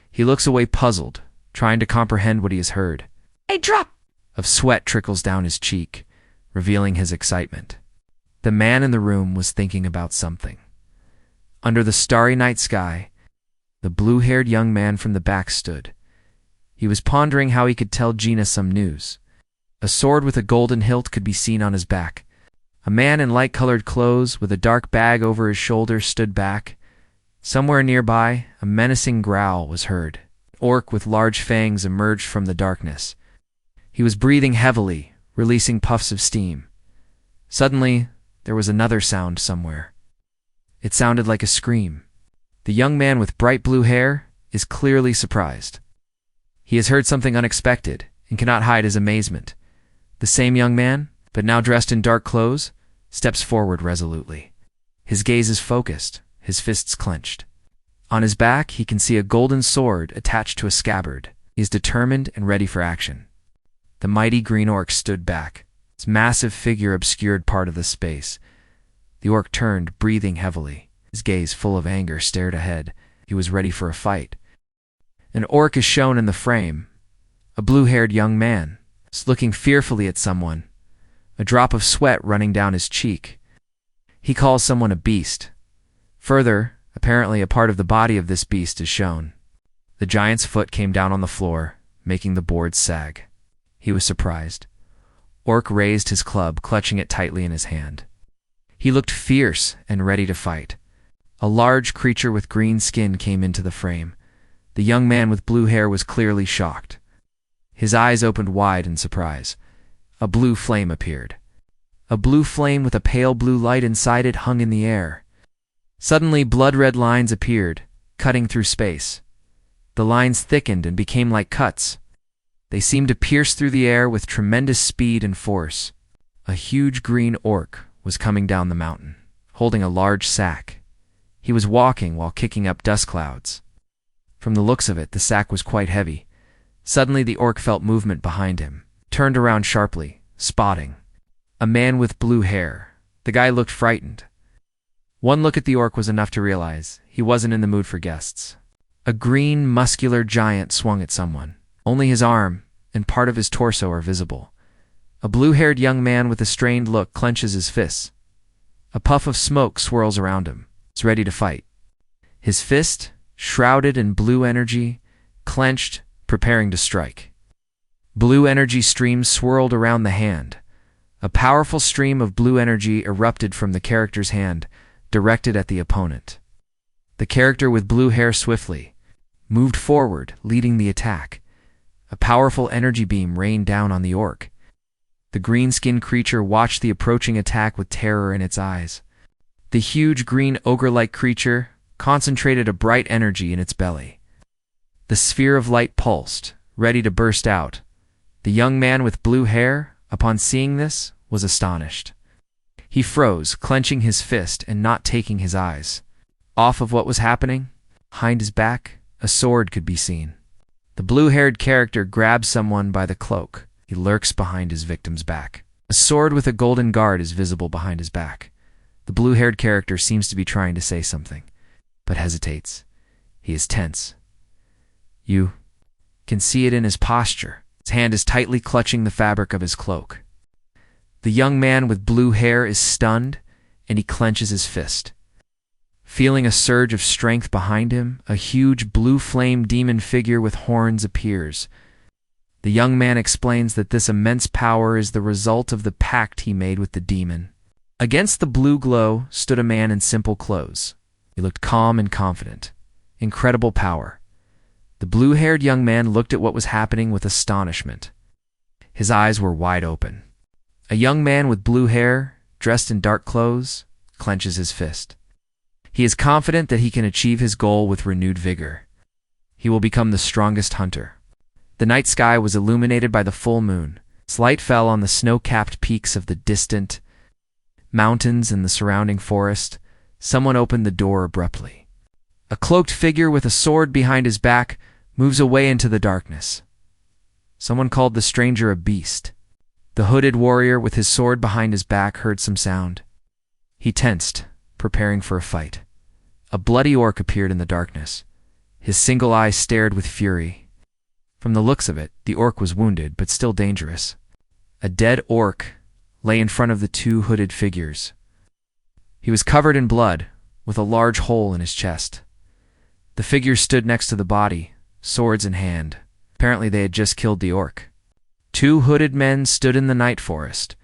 He looks away puzzled, trying to comprehend what he has heard. A drop of sweat trickles down his cheek, revealing his excitement. The man in the room was thinking about something. Under the starry night sky, the blue-haired young man from the back stood. He was pondering how he could tell Gina some news. A sword with a golden hilt could be seen on his back. A man in light-colored clothes with a dark bag over his shoulder stood back. Somewhere nearby, a menacing growl was heard. An orc with large fangs emerged from the darkness. He was breathing heavily, releasing puffs of steam. Suddenly, there was another sound somewhere. It sounded like a scream. The young man with bright blue hair is clearly surprised. He has heard something unexpected and cannot hide his amazement. The same young man, but now dressed in dark clothes, steps forward resolutely. His gaze is focused, his fists clenched. On his back, he can see a golden sword attached to a scabbard. He is determined and ready for action. The mighty green orc stood back. Its massive figure obscured part of the space. The orc turned, breathing heavily. His gaze, full of anger, stared ahead. He was ready for a fight. An orc is shown in the frame. A blue-haired young man, looking fearfully at someone. A drop of sweat running down his cheek. He calls someone a beast. Further, apparently a part of the body of this beast is shown. The giant's foot came down on the floor, making the boards sag. He was surprised. Orc raised his club, clutching it tightly in his hand. He looked fierce and ready to fight. A large creature with green skin came into the frame. The young man with blue hair was clearly shocked. His eyes opened wide in surprise. A blue flame appeared. A blue flame with a pale blue light inside it hung in the air. Suddenly, blood-red lines appeared, cutting through space. The lines thickened and became like cuts. They seemed to pierce through the air with tremendous speed and force. A huge green orc was coming down the mountain, holding a large sack. He was walking while kicking up dust clouds. From the looks of it, the sack was quite heavy. Suddenly, the orc felt movement behind him, turned around sharply, spotting a man with blue hair. The guy looked frightened. One look at the orc was enough to realize he wasn't in the mood for guests. A green, muscular giant swung at someone. Only his arm and part of his torso are visible. A blue-haired young man with a strained look clenches his fists. A puff of smoke swirls around him. He's ready to fight. His fist, shrouded in blue energy, clenched, preparing to strike. Blue energy streams swirled around the hand. A powerful stream of blue energy erupted from the character's hand, directed at the opponent. The character with blue hair swiftly moved forward, leading the attack. A powerful energy beam rained down on the orc. The green-skinned creature watched the approaching attack with terror in its eyes. The huge green ogre-like creature concentrated a bright energy in its belly. The sphere of light pulsed, ready to burst out. The young man with blue hair, upon seeing this, was astonished. He froze, clenching his fist and not taking his eyes off of what was happening. Behind his back, a sword could be seen. The blue-haired character grabs someone by the cloak. He lurks behind his victim's back. A sword with a golden guard is visible behind his back. The blue-haired character seems to be trying to say something, but hesitates. He is tense. You can see it in his posture. His hand is tightly clutching the fabric of his cloak. The young man with blue hair is stunned, and he clenches his fist. Feeling a surge of strength behind him, a huge blue flame demon figure with horns appears. The young man explains that this immense power is the result of the pact he made with the demon. Against the blue glow stood a man in simple clothes. He looked calm and confident. Incredible power. The blue-haired young man looked at what was happening with astonishment. His eyes were wide open. A young man with blue hair, dressed in dark clothes, clenches his fist. He is confident that he can achieve his goal with renewed vigor. He will become the strongest hunter. The night sky was illuminated by the full moon. Its light fell on the snow-capped peaks of the distant mountains and the surrounding forest. Someone opened the door abruptly. A cloaked figure with a sword behind his back moves away into the darkness. Someone called the stranger a beast. The hooded warrior with his sword behind his back heard some sound. He tensed, preparing for a fight. A bloody orc appeared in the darkness. His single eye stared with fury. From the looks of it, the orc was wounded, but still dangerous. A dead orc lay in front of the two hooded figures. He was covered in blood, with a large hole in his chest. The figures stood next to the body, swords in hand. Apparently they had just killed the orc. Two hooded men stood in the night forest.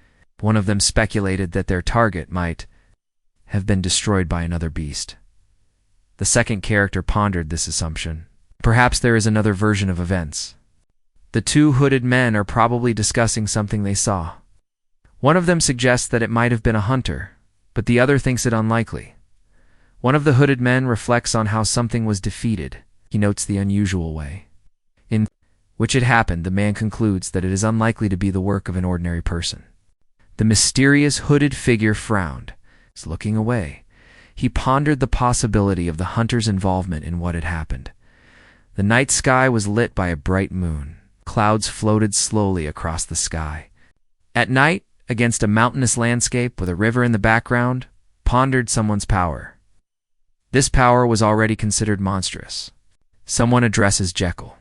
One of them speculated that their target might have been destroyed by another beast. The second character pondered this assumption. Perhaps there is another version of events. The two hooded men are probably discussing something they saw. One of them suggests that it might have been a hunter, but the other thinks it unlikely. One of the hooded men reflects on how something was defeated. He notes the unusual way in which it happened. The man concludes that it is unlikely to be the work of an ordinary person. The mysterious hooded figure frowned, looking away. He pondered the possibility of the hunter's involvement in what had happened. The night sky was lit by a bright moon. Clouds floated slowly across the sky. At night, against a mountainous landscape with a river in the background, pondered someone's power. This power was already considered monstrous. Someone addresses Jekyll.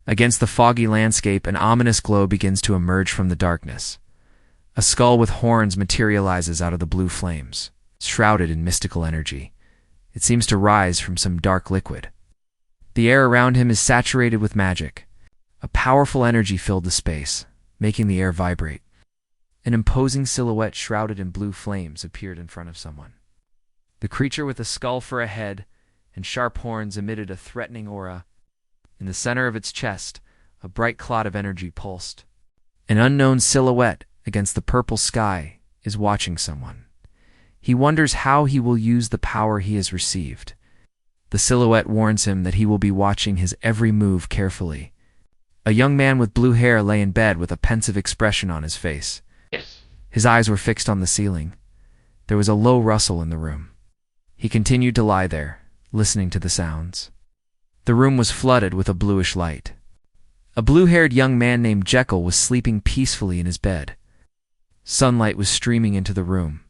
Against the foggy landscape, an ominous glow begins to emerge from the darkness. A skull with horns materializes out of the blue flames, shrouded in mystical energy. It seems to rise from some dark liquid. The air around him is saturated with magic. A powerful energy filled the space, making the air vibrate. An imposing silhouette shrouded in blue flames appeared in front of someone. The creature with a skull for a head and sharp horns emitted a threatening aura. In the center of its chest, a bright clot of energy pulsed. An unknown silhouette against the purple sky is watching someone. He wonders how he will use the power he has received. The silhouette warns him that he will be watching his every move carefully. A young man with blue hair lay in bed with a pensive expression on his face. His eyes were fixed on the ceiling. There was a low rustle in the room. He continued to lie there, listening to the sounds. The room was flooded with a bluish light. A blue-haired young man named Jekyll was sleeping peacefully in his bed. Sunlight was streaming into the room.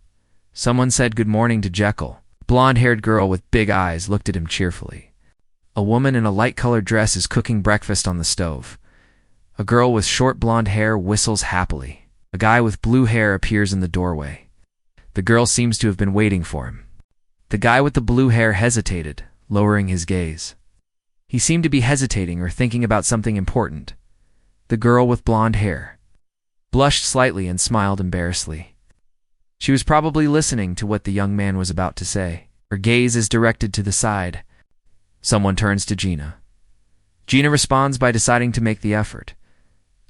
Someone said good morning to Jekyll. A blonde-haired girl with big eyes looked at him cheerfully. A woman in a light-colored dress is cooking breakfast on the stove. A girl with short blonde hair whistles happily. A guy with blue hair appears in the doorway. The girl seems to have been waiting for him. The guy with the blue hair hesitated, lowering his gaze. He seemed to be hesitating or thinking about something important. The girl with blonde hair blushed slightly and smiled embarrassedly. She was probably listening to what the young man was about to say. Her gaze is directed to the side. Someone turns to Gina. Gina responds by deciding to make the effort.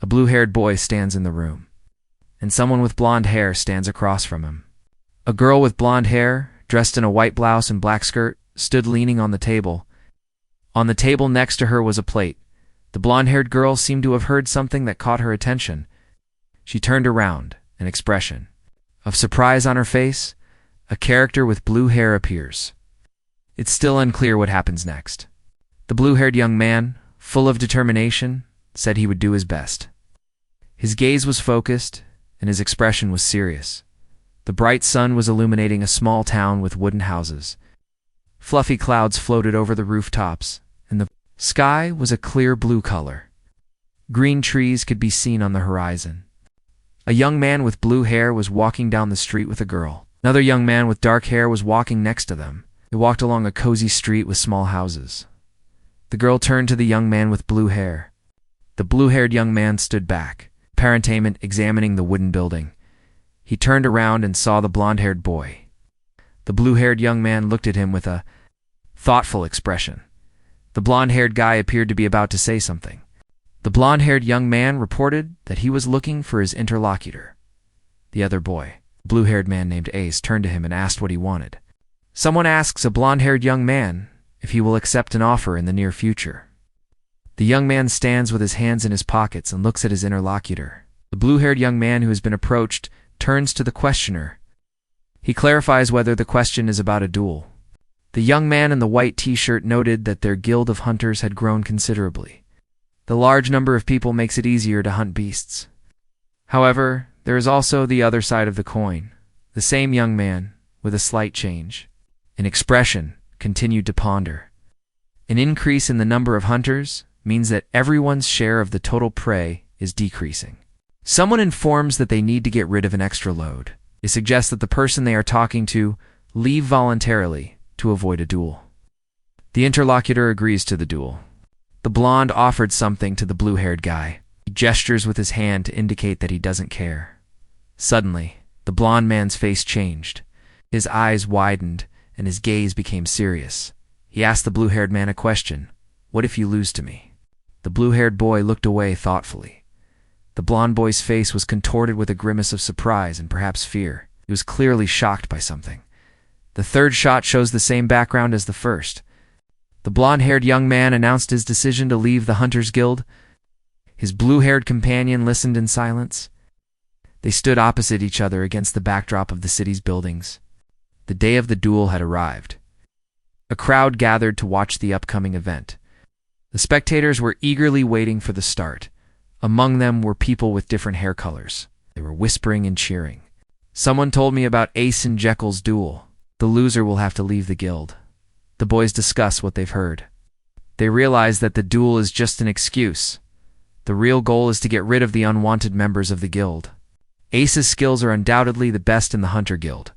A blue-haired boy stands in the room, and someone with blonde hair stands across from him. A girl with blonde hair, dressed in a white blouse and black skirt, stood leaning on the table. On the table next to her was a plate. The blonde-haired girl seemed to have heard something that caught her attention. She turned around, an expression of surprise on her face. A character with blue hair appears. It's still unclear what happens next. The blue-haired young man, full of determination, said he would do his best. His gaze was focused, and his expression was serious. The bright sun was illuminating a small town with wooden houses. Fluffy clouds floated over the rooftops, and the sky was a clear blue color. Green trees could be seen on the horizon. A young man with blue hair was walking down the street with a girl. Another young man with dark hair was walking next to them. They walked along a cozy street with small houses. The girl turned to the young man with blue hair. The blue-haired young man stood back, apparently examining the wooden building. He turned around and saw the blonde-haired boy. The blue-haired young man looked at him with a thoughtful expression. The blonde-haired guy appeared to be about to say something. The blonde-haired young man reported that he was looking for his interlocutor. The other boy, a blue-haired man named Ace, turned to him and asked what he wanted. Someone asks a blonde-haired young man if he will accept an offer in the near future. The young man stands with his hands in his pockets and looks at his interlocutor. The blue-haired young man who has been approached turns to the questioner. He clarifies whether the question is about a duel. The young man in the white t-shirt noted that their guild of hunters had grown considerably. The large number of people makes it easier to hunt beasts. However, there is also the other side of the coin. The same young man, with a slight change in expression, continued to ponder. An increase in the number of hunters means that everyone's share of the total prey is decreasing. Someone informs that they need to get rid of an extra load. They suggest that the person they are talking to leave voluntarily to avoid a duel. The interlocutor agrees to the duel. The blonde offered something to the blue-haired guy. He gestures with his hand to indicate that he doesn't care. Suddenly, the blonde man's face changed. His eyes widened and his gaze became serious. He asked the blue-haired man a question. "What if you lose to me?" The blue-haired boy looked away thoughtfully. The blonde boy's face was contorted with a grimace of surprise and perhaps fear. He was clearly shocked by something. The third shot shows the same background as the first. The blonde-haired young man announced his decision to leave the Hunters Guild. His blue-haired companion listened in silence. They stood opposite each other against the backdrop of the city's buildings. The day of the duel had arrived. A crowd gathered to watch the upcoming event. The spectators were eagerly waiting for the start. Among them were people with different hair colors. They were whispering and cheering. "Someone told me about Ace and Jekyll's duel. The loser will have to leave the guild." The boys discuss what they've heard. They realize that the duel is just an excuse. The real goal is to get rid of the unwanted members of the guild. Ace's skills are undoubtedly the best in the Hunter Guild.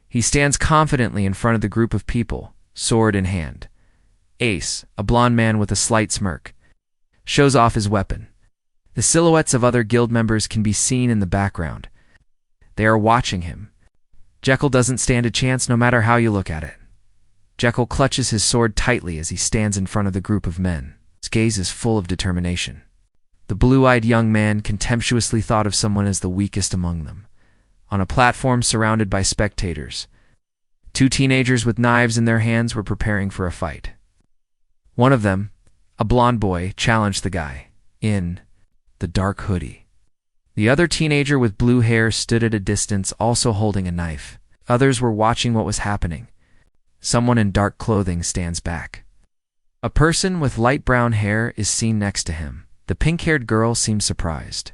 He stands confidently in front of the group of people, sword in hand. Ace, a blond man with a slight smirk, shows off his weapon. The silhouettes of other guild members can be seen in the background. They are watching him. Jekyll doesn't stand a chance no matter how you look at it. Jekyll clutches his sword tightly as he stands in front of the group of men. His gaze is full of determination. The blue-eyed young man contemptuously thought of someone as the weakest among them. On a platform surrounded by spectators, two teenagers with knives in their hands were preparing for a fight. One of them, a blond boy, challenged the guy in the dark hoodie. The other teenager with blue hair stood at a distance, also holding a knife. Others were watching what was happening. Someone in dark clothing stands back. A person with light brown hair is seen next to him. The pink-haired girl seems surprised.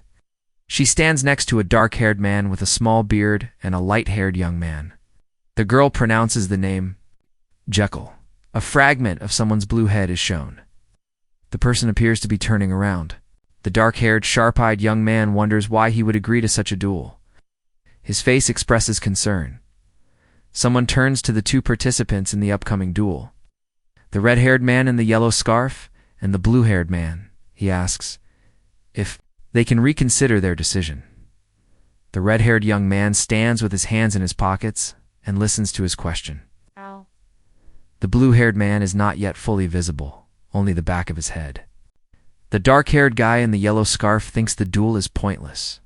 She stands next to a dark-haired man with a small beard and a light-haired young man. The girl pronounces the name Jekyll. A fragment of someone's blue head is shown. The person appears to be turning around. The dark-haired, sharp-eyed young man wonders why he would agree to such a duel. His face expresses concern. Someone turns to the two participants in the upcoming duel. The red-haired man in the yellow scarf and the blue-haired man. He asks if they can reconsider their decision. The red-haired young man stands with his hands in his pockets and listens to his question. Ow. The blue-haired man is not yet fully visible, only the back of his head. The dark-haired guy in the yellow scarf thinks the duel is pointless.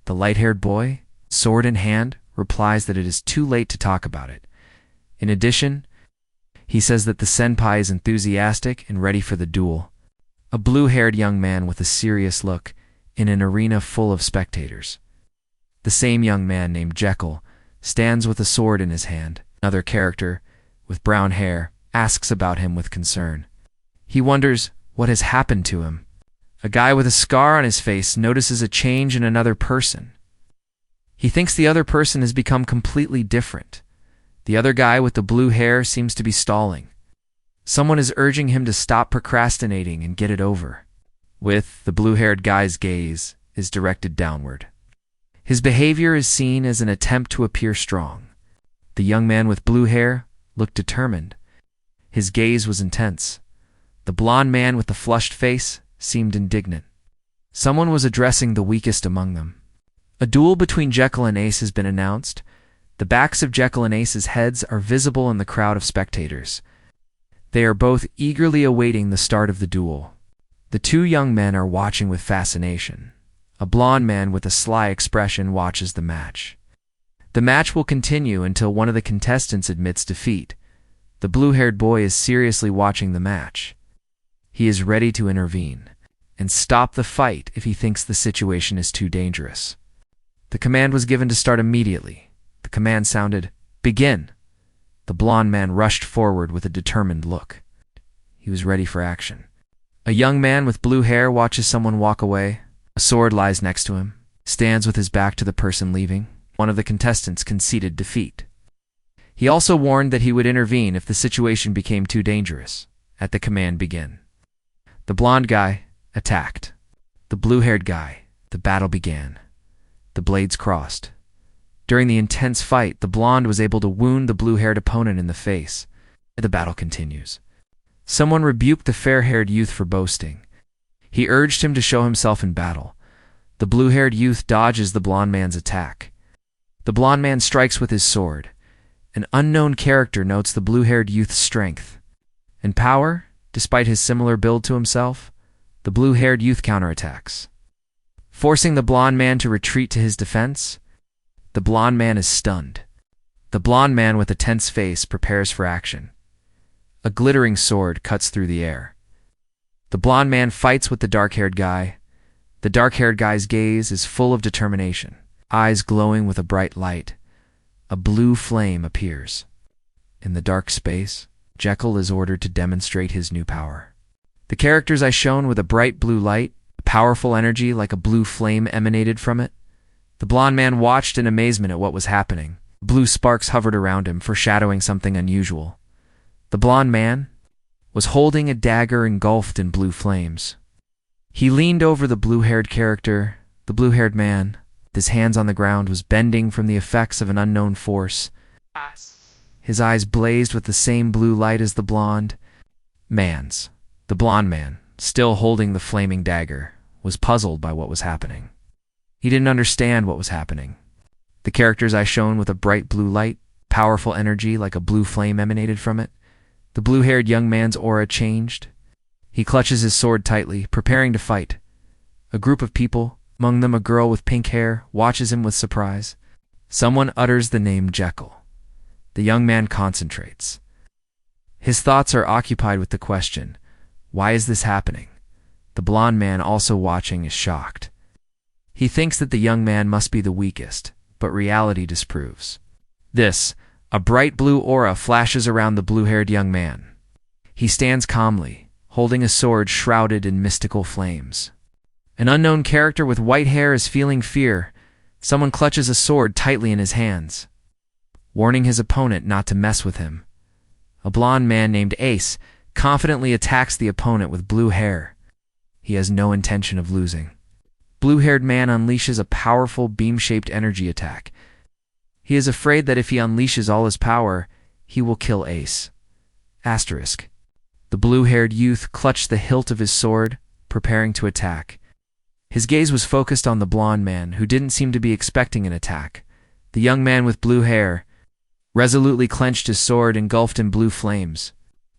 The light-haired boy, sword in hand, replies that it is too late to talk about it. In addition, he says that the senpai is enthusiastic and ready for the duel. A blue-haired young man with a serious look in an arena full of spectators. The same young man named Jekyll stands with a sword in his hand. Another character, with brown hair, asks about him with concern. He wonders what has happened to him. A guy with a scar on his face notices a change in another person. He thinks the other person has become completely different. The other guy with the blue hair seems to be stalling. Someone is urging him to stop procrastinating and get it over. The blue-haired guy's gaze is directed downward. His behavior is seen as an attempt to appear strong. The young man with blue hair looked determined. His gaze was intense. The blond man with the flushed face seemed indignant. Someone was addressing the weakest among them. A duel between Jekyll and Ace has been announced. The backs of Jekyll and Ace's heads are visible in the crowd of spectators. They are both eagerly awaiting the start of the duel. The two young men are watching with fascination. A blond man with a sly expression watches the match. The match will continue until one of the contestants admits defeat. The blue-haired boy is seriously watching the match. He is ready to intervene and stop the fight if he thinks the situation is too dangerous. The command was given to start immediately. The command sounded, "Begin." The blond man rushed forward with a determined look. He was ready for action. A young man with blue hair watches someone walk away. A sword lies next to him, stands with his back to the person leaving. One of the contestants conceded defeat. He also warned that he would intervene if the situation became too dangerous. At the command, "Begin." The blond guy attacked. The blue-haired guy. The battle began. The blades crossed. During the intense fight, the blonde was able to wound the blue-haired opponent in the face. The battle continues. Someone rebuked the fair-haired youth for boasting. He urged him to show himself in battle. The blue-haired youth dodges the blond man's attack. The blond man strikes with his sword. An unknown character notes the blue-haired youth's strength and power. Despite his similar build to himself, the blue-haired youth counterattacks, forcing the blond man to retreat to his defense. The blond man is stunned. The blond man with a tense face prepares for action. A glittering sword cuts through the air. The blond man fights with the dark-haired guy. The dark-haired guy's gaze is full of determination, eyes glowing with a bright light. A blue flame appears. In the dark space, Jekyll is ordered to demonstrate his new power. The characters I shone with a bright blue light, a powerful energy like a blue flame emanated from it. The blond man watched in amazement at what was happening. Blue sparks hovered around him, foreshadowing something unusual. The blond man was holding a dagger engulfed in blue flames. He leaned over the blue-haired character. The blue-haired man, with his hands on the ground, was bending from the effects of an unknown force. His eyes blazed with the same blue light as the blonde man's. The blond man, still holding the flaming dagger, was puzzled by what was happening. He didn't understand what was happening. The characters I shone with a bright blue light, powerful energy like a blue flame emanated from it. The blue-haired young man's aura changed. He clutches his sword tightly, preparing to fight. A group of people, among them a girl with pink hair, watches him with surprise. Someone utters the name Jekyll. The young man concentrates. His thoughts are occupied with the question, why is this happening? The blond man, also watching, is shocked. He thinks that the young man must be the weakest, but reality disproves this. A bright blue aura flashes around the blue-haired young man. He stands calmly, holding a sword shrouded in mystical flames. An unknown character with white hair is feeling fear. Someone clutches a sword tightly in his hands, warning his opponent not to mess with him. A blond man named Ace confidently attacks the opponent with blue hair. He has no intention of losing. Blue-haired man unleashes a powerful beam-shaped energy attack. He is afraid that if he unleashes all his power, he will kill Ace. Asterisk. The blue-haired youth clutched the hilt of his sword, preparing to attack. His gaze was focused on the blond man, who didn't seem to be expecting an attack. The young man with blue hair resolutely clenched his sword, engulfed in blue flames.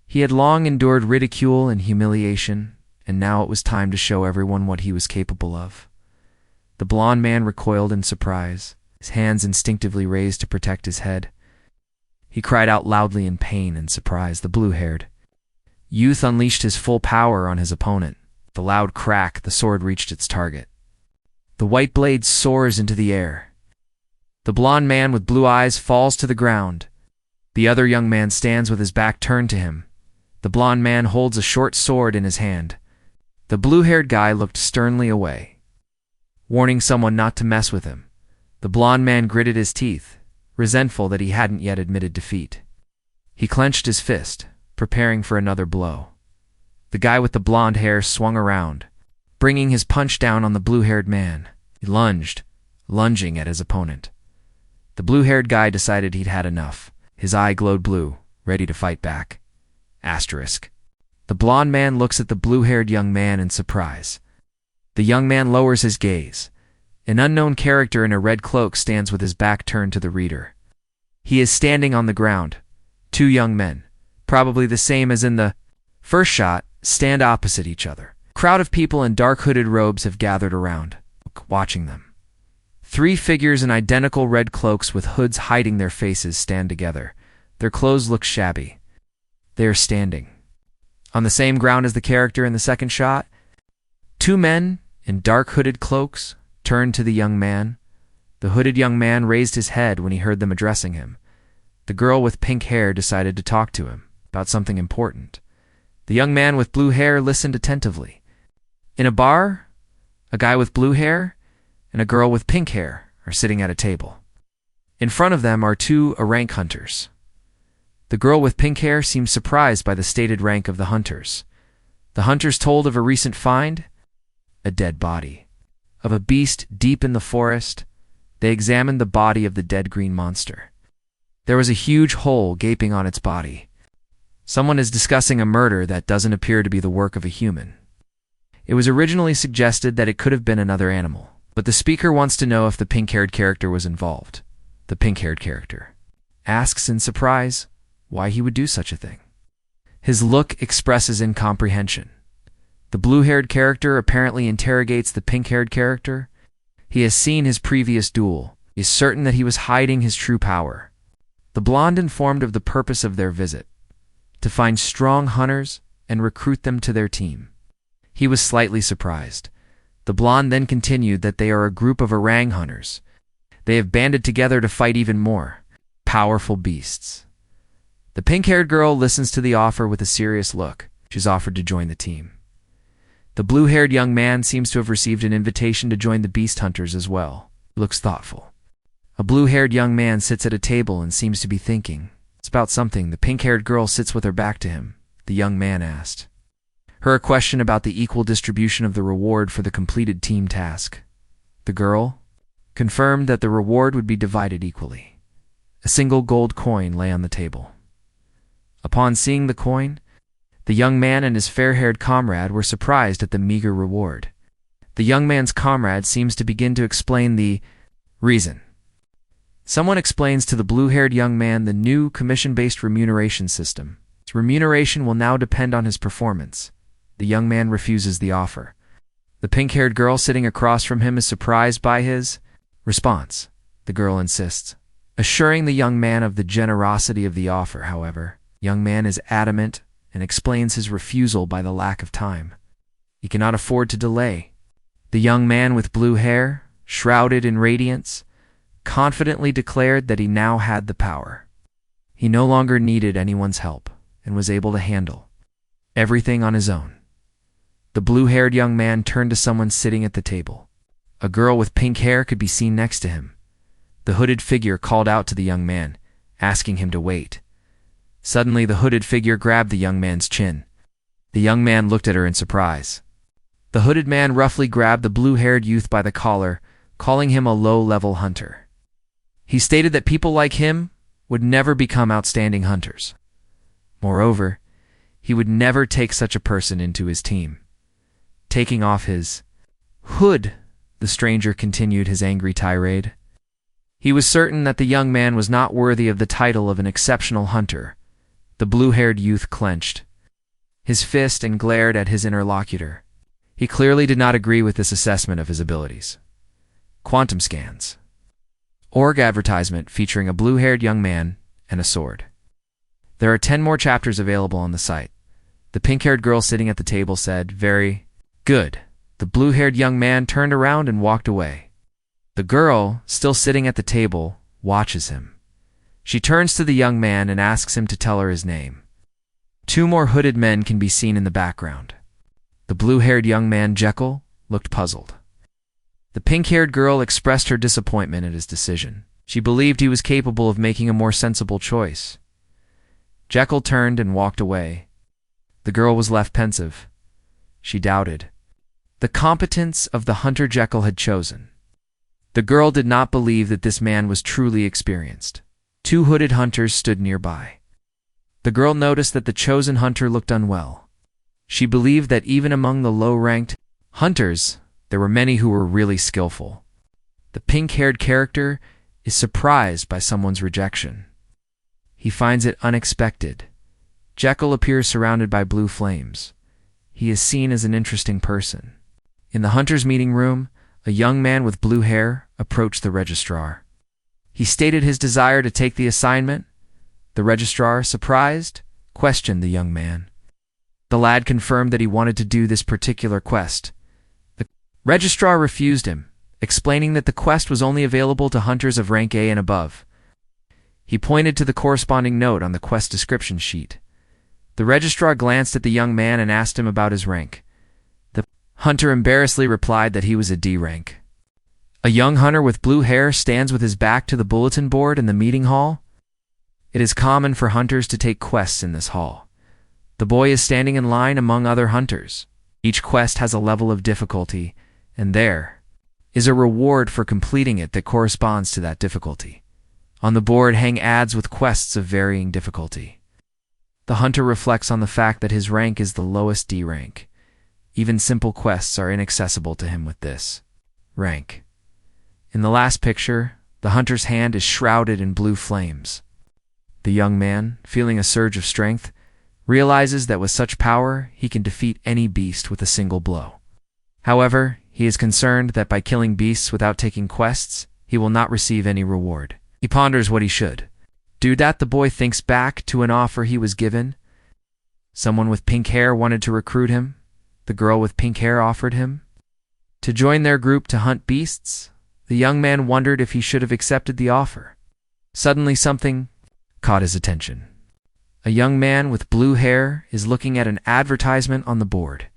He had long endured ridicule and humiliation, and now it was time to show everyone what he was capable of. The blond man recoiled in surprise, his hands instinctively raised to protect his head. He cried out loudly in pain and surprise. The blue-haired youth unleashed his full power on his opponent. With a loud crack, the sword reached its target. The white blade soars into the air. The blond man with blue eyes falls to the ground. The other young man stands with his back turned to him. The blond man holds a short sword in his hand. The blue-haired guy looked sternly away, warning someone not to mess with him. The blond man gritted his teeth, resentful that he hadn't yet admitted defeat. He clenched his fist, preparing for another blow. The guy with the blonde hair swung around, bringing his punch down on the blue-haired man. He lunging at his opponent. The blue-haired guy decided he'd had enough. His eye glowed blue, ready to fight back. Asterisk. The blond man looks at the blue-haired young man in surprise. The young man lowers his gaze. An unknown character in a red cloak stands with his back turned to the reader. He is standing on the ground. Two young men, probably the same as in the first shot, stand opposite each other. A crowd of people in dark hooded robes have gathered around, watching them. 3 figures in identical red cloaks with hoods hiding their faces stand together. Their clothes look shabby. They are standing on the same ground as the character in the second shot. 2 men in dark hooded cloaks turned to the young man. The hooded young man raised his head when he heard them addressing him. The girl with pink hair decided to talk to him about something important. The young man with blue hair listened attentively. In a bar, a guy with blue hair and a girl with pink hair are sitting at a table. In front of them are 2 rank hunters. The girl with pink hair seems surprised by the stated rank of the hunters. The hunters told of a recent find, a dead body, of a beast deep in the forest. They examined the body of the dead green monster. There was a huge hole gaping on its body. Someone is discussing a murder that doesn't appear to be the work of a human. It was originally suggested that it could have been another animal, but the speaker wants to know if the pink-haired character was involved. The pink-haired character asks in surprise why he would do such a thing. His look expresses incomprehension. The blue-haired character apparently interrogates the pink-haired character. He has seen his previous duel. He is certain that he was hiding his true power. The blonde informed of the purpose of their visit, to find strong hunters and recruit them to their team. He was slightly surprised. The blonde then continued that they are a group of orang hunters. They have banded together to fight even more powerful beasts. The pink-haired girl listens to the offer with a serious look. She's offered to join the team. The blue-haired young man seems to have received an invitation to join the beast hunters as well. He looks thoughtful. A blue-haired young man sits at a table and seems to be thinking. It's about something. The pink-haired girl sits with her back to him. The young man asked her a question about the equal distribution of the reward for the completed team task. The girl confirmed that the reward would be divided equally. A single gold coin lay on the table. Upon seeing the coin, the young man and his fair-haired comrade were surprised at the meager reward. The young man's comrade seems to begin to explain the reason. Someone explains to the blue-haired young man the new commission-based remuneration system. His remuneration will now depend on his performance. The young man refuses the offer. The pink-haired girl sitting across from him is surprised by his response. The girl insists, assuring the young man of the generosity of the offer. However, the young man is adamant and explains his refusal by the lack of time. He cannot afford to delay. The young man with blue hair, shrouded in radiance, confidently declared that he now had the power. He no longer needed anyone's help and was able to handle everything on his own. The blue-haired young man turned to someone sitting at the table. A girl with pink hair could be seen next to him. The hooded figure called out to the young man, asking him to wait. Suddenly, the hooded figure grabbed the young man's chin. The young man looked at her in surprise. The hooded man roughly grabbed the blue-haired youth by the collar, calling him a low-level hunter. He stated that people like him would never become outstanding hunters. Moreover, he would never take such a person into his team. Taking off his hood, the stranger continued his angry tirade. He was certain that the young man was not worthy of the title of an exceptional hunter. The blue-haired youth clenched his fist and glared at his interlocutor. He clearly did not agree with this assessment of his abilities. Quantum scans. Org advertisement featuring a blue-haired young man and a sword. There are 10 more chapters available on the site. The pink-haired girl sitting at the table said, "Very good." The blue-haired young man turned around and walked away. The girl, still sitting at the table, watches him. She turns to the young man and asks him to tell her his name. 2 more hooded men can be seen in the background. The blue-haired young man, Jekyll, looked puzzled. The pink-haired girl expressed her disappointment at his decision. She believed he was capable of making a more sensible choice. Jekyll turned and walked away. The girl was left pensive. She doubted the competence of the hunter Jekyll had chosen. The girl did not believe that this man was truly experienced. 2 hooded hunters stood nearby. The girl noticed that the chosen hunter looked unwell. She believed that even among the low-ranked hunters, there were many who were really skillful. The pink-haired character is surprised by someone's rejection. He finds it unexpected. Jekyll appears surrounded by blue flames. He is seen as an interesting person. In the hunter's meeting room, a young man with blue hair approached the registrar. He stated his desire to take the assignment. The registrar, surprised, questioned the young man. The lad confirmed that he wanted to do this particular quest. The registrar refused him, explaining that the quest was only available to hunters of rank A and above. He pointed to the corresponding note on the quest description sheet. The registrar glanced at the young man and asked him about his rank. The hunter embarrassedly replied that he was a D rank. A young hunter with blue hair stands with his back to the bulletin board in the meeting hall. It is common for hunters to take quests in this hall. The boy is standing in line among other hunters. Each quest has a level of difficulty, and there is a reward for completing it that corresponds to that difficulty. On the board hang ads with quests of varying difficulty. The hunter reflects on the fact that his rank is the lowest D rank. Even simple quests are inaccessible to him with this rank. In the last picture, the hunter's hand is shrouded in blue flames. The young man, feeling a surge of strength, realizes that with such power, he can defeat any beast with a single blow. However, he is concerned that by killing beasts without taking quests, he will not receive any reward. He ponders what he should do. That the boy thinks back to an offer he was given. Someone with pink hair wanted to recruit him. The girl with pink hair offered him to join their group to hunt beasts. The young man wondered if he should have accepted the offer. Suddenly something caught his attention. A young man with blue hair is looking at an advertisement on the board.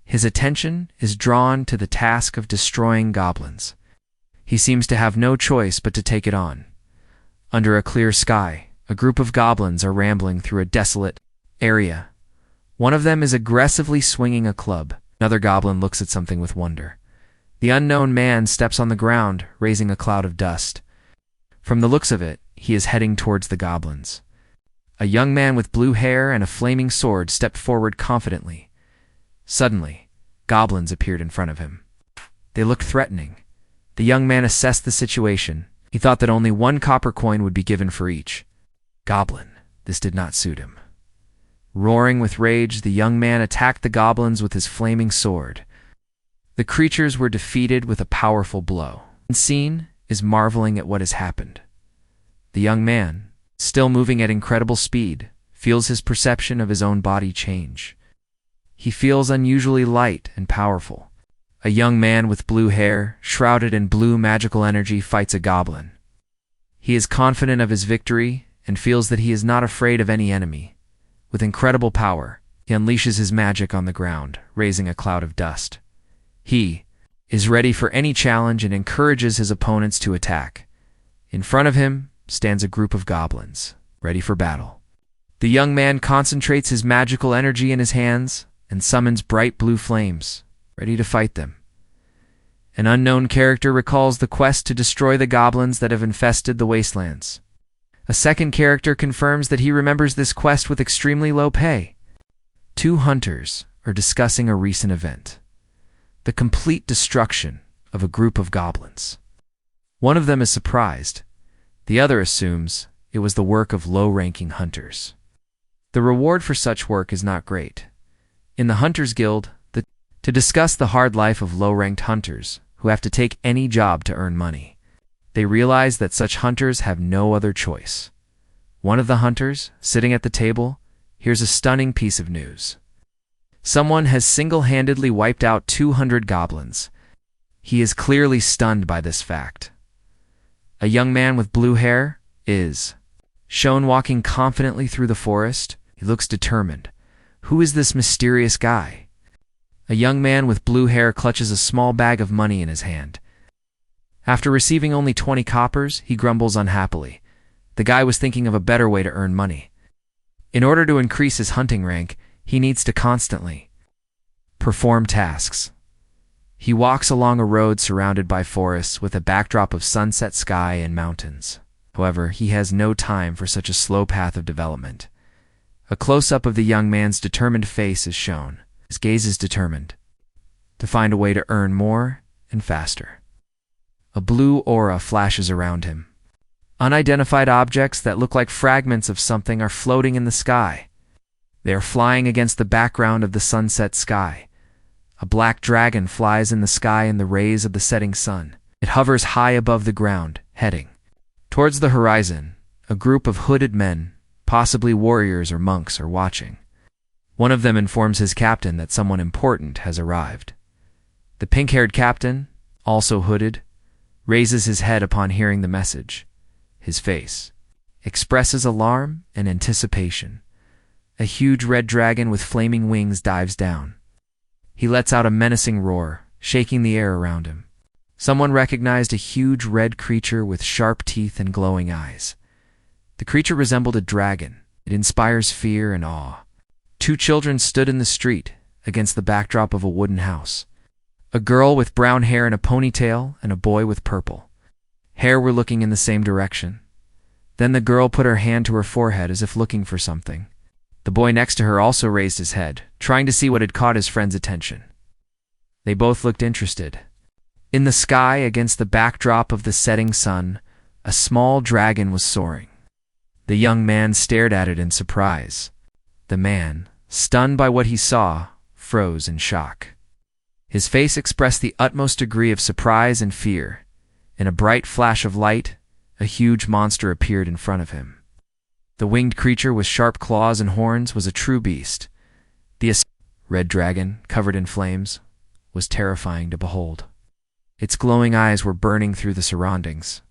His attention is drawn to the task of destroying goblins. He seems to have no choice but to take it on. Under a clear sky, a group of goblins are rambling through a desolate area. One of them is aggressively swinging a club. Another goblin looks at something with wonder. The unknown man steps on the ground, raising a cloud of dust. From the looks of it, he is heading towards the goblins. A young man with blue hair and a flaming sword stepped forward confidently. Suddenly, goblins appeared in front of him. They looked threatening. The young man assessed the situation. He thought that only one copper coin would be given for each goblin. This did not suit him. Roaring with rage, the young man attacked the goblins with his flaming sword. The creatures were defeated with a powerful blow. The scene is marveling at what has happened. The young man, still moving at incredible speed, feels his perception of his own body change. He feels unusually light and powerful. A young man with blue hair, shrouded in blue magical energy, fights a goblin. He is confident of his victory and feels that he is not afraid of any enemy. With incredible power, he unleashes his magic on the ground, raising a cloud of dust. He is ready for any challenge and encourages his opponents to attack. In front of him stands a group of goblins, ready for battle. The young man concentrates his magical energy in his hands and summons bright blue flames, ready to fight them. An unknown character recalls the quest to destroy the goblins that have infested the wastelands. A second character confirms that he remembers this quest with extremely low pay. Two hunters are discussing a recent event: the complete destruction of a group of goblins. One of them is surprised. The other assumes it was the work of low-ranking hunters. The reward for such work is not great. In the Hunters Guild, to discuss the hard life of low-ranked hunters who have to take any job to earn money. They realize that such hunters have no other choice. One of the hunters, sitting at the table, hears a stunning piece of news. Someone has single-handedly wiped out 200 goblins. He is clearly stunned by this fact. A young man with blue hair is shown walking confidently through the forest. He looks determined. Who is this mysterious guy? A young man with blue hair clutches a small bag of money in his hand. After receiving only 20 coppers, he grumbles unhappily. The guy was thinking of a better way to earn money. In order to increase his hunting rank, he needs to constantly perform tasks. He walks along a road surrounded by forests with a backdrop of sunset sky and mountains. However, he has no time for such a slow path of development. A close-up of the young man's determined face is shown. His gaze is determined to find a way to earn more and faster. A blue aura flashes around him. Unidentified objects that look like fragments of something are floating in the sky. They are flying against the background of the sunset sky. A black dragon flies in the sky in the rays of the setting sun. It hovers high above the ground, heading towards the horizon. A group of hooded men, possibly warriors or monks, are watching. One of them informs his captain that someone important has arrived. The pink-haired captain, also hooded, raises his head upon hearing the message. His face expresses alarm and anticipation. A huge red dragon with flaming wings dives down. He lets out a menacing roar, shaking the air around him. Someone recognized a huge red creature with sharp teeth and glowing eyes. The creature resembled a dragon. It inspires fear and awe. Two children stood in the street, against the backdrop of a wooden house. A girl with brown hair and a ponytail, and a boy with purple hair were looking in the same direction. Then the girl put her hand to her forehead as if looking for something. The boy next to her also raised his head, trying to see what had caught his friend's attention. They both looked interested. In the sky, against the backdrop of the setting sun, a small dragon was soaring. The young man stared at it in surprise. The man, stunned by what he saw, froze in shock. His face expressed the utmost degree of surprise and fear. In a bright flash of light, a huge monster appeared in front of him. The winged creature with sharp claws and horns was a true beast. The red dragon, covered in flames, was terrifying to behold. Its glowing eyes were burning through the surroundings.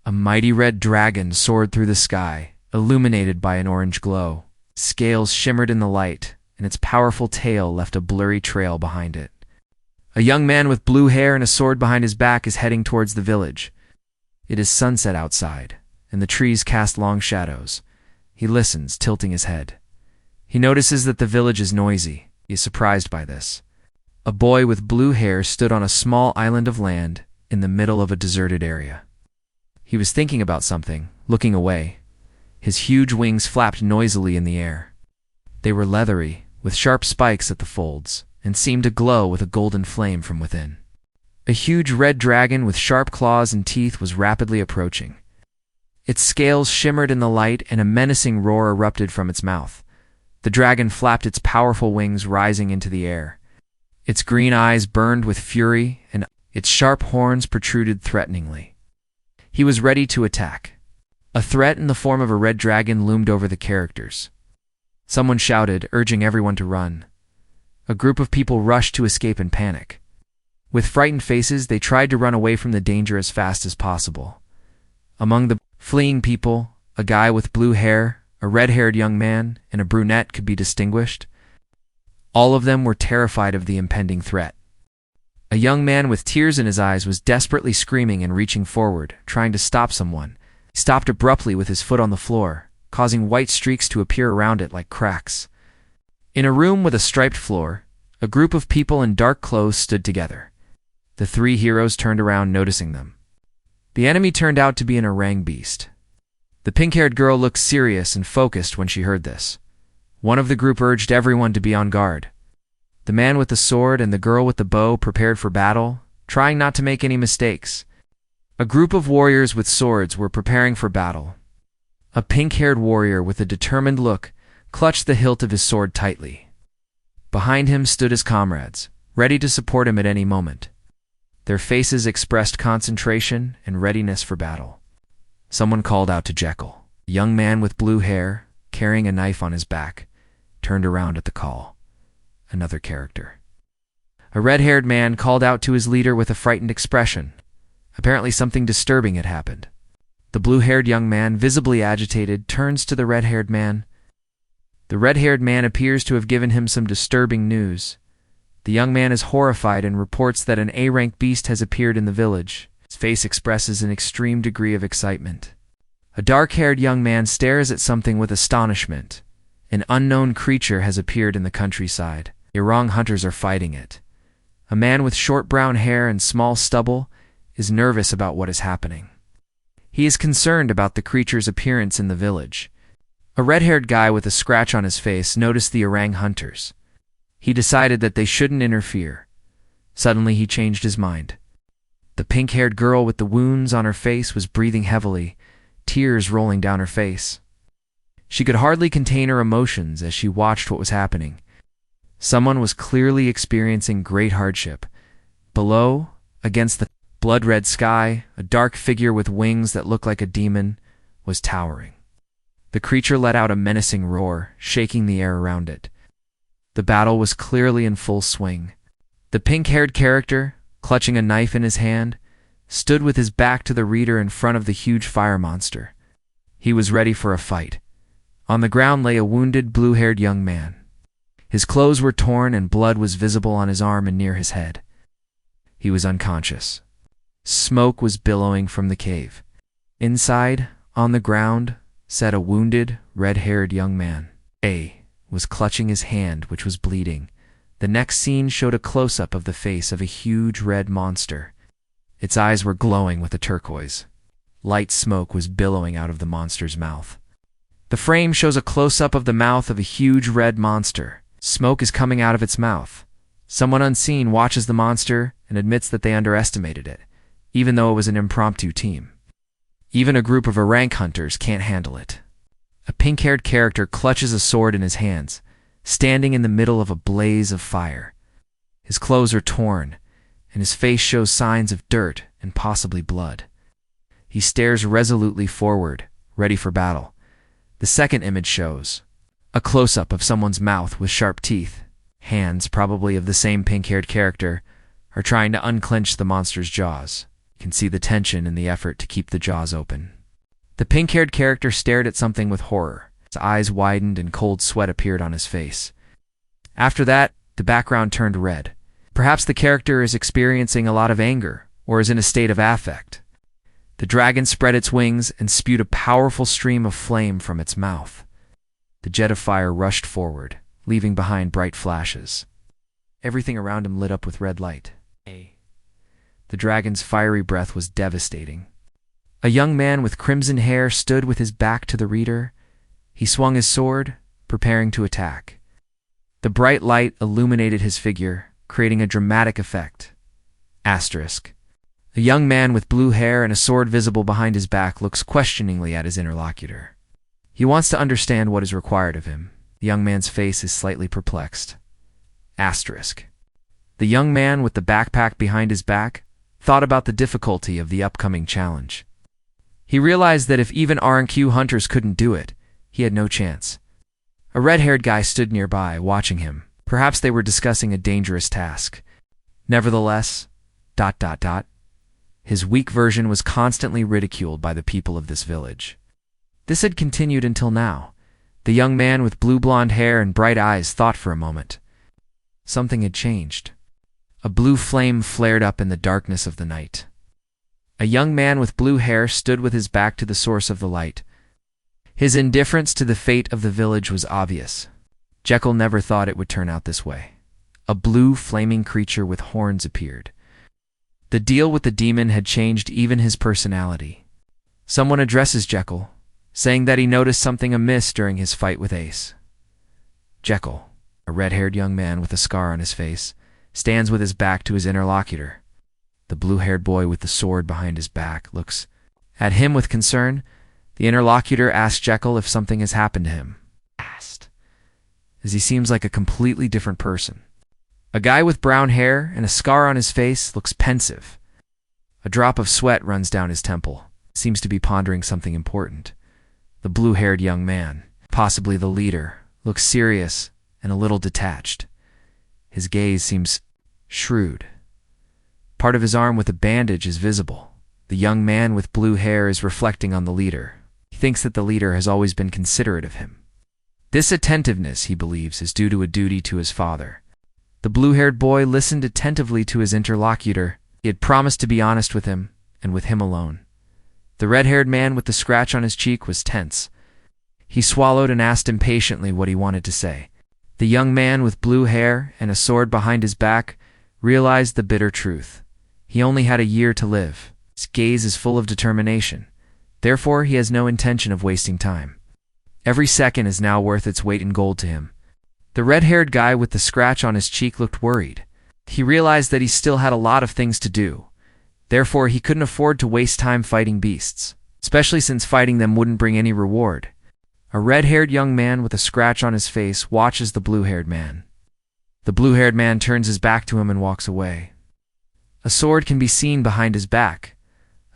A mighty red dragon soared through the sky, illuminated by an orange glow. Scales shimmered in the light, and its powerful tail left a blurry trail behind it. A young man with blue hair and a sword behind his back is heading towards the village. It is sunset outside, and the trees cast long shadows. He listens, tilting his head. He notices that the village is noisy. He is surprised by this. A boy with blue hair stood on a small island of land in the middle of a deserted area. He was thinking about something, looking away. His huge wings flapped noisily in the air. They were leathery, with sharp spikes at the folds, and seemed to glow with a golden flame from within. A huge red dragon with sharp claws and teeth was rapidly approaching. Its scales shimmered in the light, and a menacing roar erupted from its mouth. The dragon flapped its powerful wings, rising into the air. Its green eyes burned with fury, and its sharp horns protruded threateningly. He was ready to attack. A threat in the form of a red dragon loomed over the characters. Someone shouted, urging everyone to run. A group of people rushed to escape in panic. With frightened faces, they tried to run away from the danger as fast as possible. Among the fleeing people, a guy with blue hair, a red-haired young man, and a brunette could be distinguished. All of them were terrified of the impending threat. A young man with tears in his eyes was desperately screaming and reaching forward, trying to stop someone. He stopped abruptly with his foot on the floor, causing white streaks to appear around it like cracks. In a room with a striped floor, a group of people in dark clothes stood together. The three heroes turned around, noticing them. The enemy turned out to be an orang beast. The pink-haired girl looked serious and focused when she heard this. One of the group urged everyone to be on guard. The man with the sword and the girl with the bow prepared for battle, trying not to make any mistakes. A group of warriors with swords were preparing for battle. A pink-haired warrior with a determined look clutched the hilt of his sword tightly. Behind him stood his comrades, ready to support him at any moment. Their faces expressed concentration and readiness for battle. Someone called out to Jekyll. A young man with blue hair, carrying a knife on his back, turned around at the call. Another character. A red-haired man called out to his leader with a frightened expression. Apparently something disturbing had happened. The blue-haired young man, visibly agitated, turns to the red-haired man. The red-haired man appears to have given him some disturbing news. The young man is horrified and reports that an A-rank beast has appeared in the village. His face expresses an extreme degree of excitement. A dark-haired young man stares at something with astonishment. An unknown creature has appeared in the countryside. Orang hunters are fighting it. A man with short brown hair and small stubble is nervous about what is happening. He is concerned about the creature's appearance in the village. A red-haired guy with a scratch on his face noticed the orang hunters. He decided that they shouldn't interfere. Suddenly he changed his mind. The pink-haired girl with the wounds on her face was breathing heavily, tears rolling down her face. She could hardly contain her emotions as she watched what was happening. Someone was clearly experiencing great hardship. Below, against the blood-red sky, a dark figure with wings that looked like a demon was towering. The creature let out a menacing roar, shaking the air around it. The battle was clearly in full swing. The pink-haired character, clutching a knife in his hand, stood with his back to the reader in front of the huge fire monster. He was ready for a fight. On the ground lay a wounded, blue-haired young man. His clothes were torn and blood was visible on his arm and near his head. He was unconscious. Smoke was billowing from the cave. Inside, on the ground, sat a wounded, red-haired young man. A was clutching his hand, which was bleeding. The next scene showed a close-up of the face of a huge red monster. Its eyes were glowing with a turquoise. Light smoke was billowing out of the monster's mouth. The frame shows a close-up of the mouth of a huge red monster. Smoke is coming out of its mouth. Someone unseen watches the monster and admits that they underestimated it, even though it was an impromptu team. Even a group of rank hunters can't handle it. A pink-haired character clutches a sword in his hands, standing in the middle of a blaze of fire. His clothes are torn, and his face shows signs of dirt and possibly blood. He stares resolutely forward, ready for battle. The second image shows a close-up of someone's mouth with sharp teeth. Hands, probably of the same pink-haired character, are trying to unclench the monster's jaws. You can see the tension in the effort to keep the jaws open. The pink-haired character stared at something with horror. His eyes widened and cold sweat appeared on his face. After that, the background turned red. Perhaps the character is experiencing a lot of anger or is in a state of affect. The dragon spread its wings and spewed a powerful stream of flame from its mouth. The jet of fire rushed forward, leaving behind bright flashes. Everything around him lit up with red light. The dragon's fiery breath was devastating. A young man with crimson hair stood with his back to the reader. He swung his sword, preparing to attack. The bright light illuminated his figure, creating a dramatic effect. Asterisk. A young man with blue hair and a sword visible behind his back looks questioningly at his interlocutor. He wants to understand what is required of him. The young man's face is slightly perplexed. Asterisk. The young man with the backpack behind his back thought about the difficulty of the upcoming challenge. He realized that if even R&Q hunters couldn't do it, he had no chance. A red-haired guy stood nearby, watching him. Perhaps they were discussing a dangerous task. Nevertheless, ... his weak version was constantly ridiculed by the people of this village. This had continued until now. The young man with blue-blonde hair and bright eyes thought for a moment. Something had changed. A blue flame flared up in the darkness of the night. A young man with blue hair stood with his back to the source of the light. His indifference to the fate of the village was obvious. Jekyll never thought it would turn out this way. A blue, flaming creature with horns appeared. The deal with the demon had changed even his personality. Someone addresses Jekyll, saying that he noticed something amiss during his fight with Ace. Jekyll, a red-haired young man with a scar on his face, stands with his back to his interlocutor. The blue-haired boy with the sword behind his back looks at him with concern. The interlocutor asks Jekyll if something has happened to him, as he seems like a completely different person. A guy with brown hair and a scar on his face looks pensive. A drop of sweat runs down his temple. Seems to be pondering something important. The blue-haired young man, possibly the leader, looks serious and a little detached. His gaze seems shrewd. Part of his arm with a bandage is visible. The young man with blue hair is reflecting on the leader. He thinks that the leader has always been considerate of him. This attentiveness, he believes, is due to a duty to his father. The blue-haired boy listened attentively to his interlocutor. He had promised to be honest with him, and with him alone. The red-haired man with the scratch on his cheek was tense. He swallowed and asked impatiently what he wanted to say. The young man with blue hair and a sword behind his back realized the bitter truth. He only had a year to live. His gaze is full of determination. Therefore, he has no intention of wasting time. Every second is now worth its weight in gold to him. The red-haired guy with the scratch on his cheek looked worried. He realized that he still had a lot of things to do. Therefore, he couldn't afford to waste time fighting beasts, especially since fighting them wouldn't bring any reward. A red-haired young man with a scratch on his face watches the blue-haired man. The blue-haired man turns his back to him and walks away. A sword can be seen behind his back.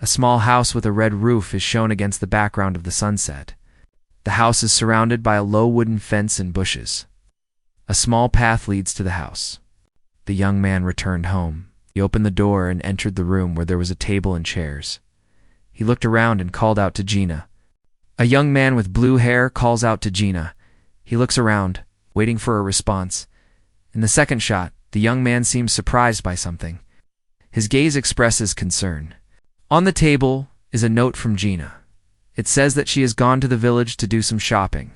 A small house with a red roof is shown against the background of the sunset. The house is surrounded by a low wooden fence and bushes. A small path leads to the house. The young man returned home. He opened the door and entered the room where there was a table and chairs. He looked around and called out to Gina. A young man with blue hair calls out to Gina. He looks around, waiting for a response. In the second shot, the young man seems surprised by something. His gaze expresses concern. On the table is a note from Gina. It says that she has gone to the village to do some shopping.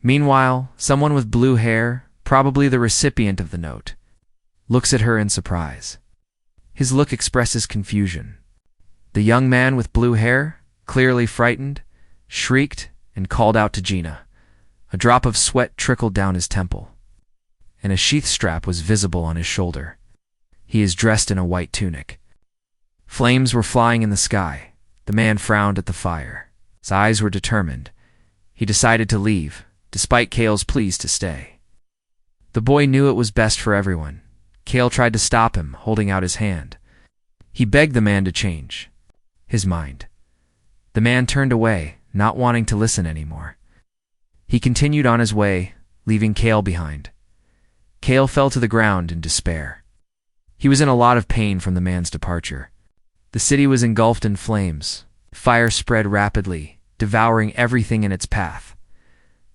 Meanwhile, someone with blue hair, probably the recipient of the note, looks at her in surprise. His look expresses confusion. The young man with blue hair, clearly frightened, shrieked and called out to Gina. A drop of sweat trickled down his temple, and a sheath strap was visible on his shoulder. He is dressed in a white tunic. Flames were flying in the sky. The man frowned at the fire. His eyes were determined. He decided to leave, despite Kale's pleas to stay. The boy knew it was best for everyone. Kale tried to stop him, holding out his hand. He begged the man to change his mind. The man turned away, not wanting to listen anymore. He continued on his way, leaving Kale behind. Kale fell to the ground in despair. He was in a lot of pain from the man's departure. The city was engulfed in flames. Fire spread rapidly, devouring everything in its path.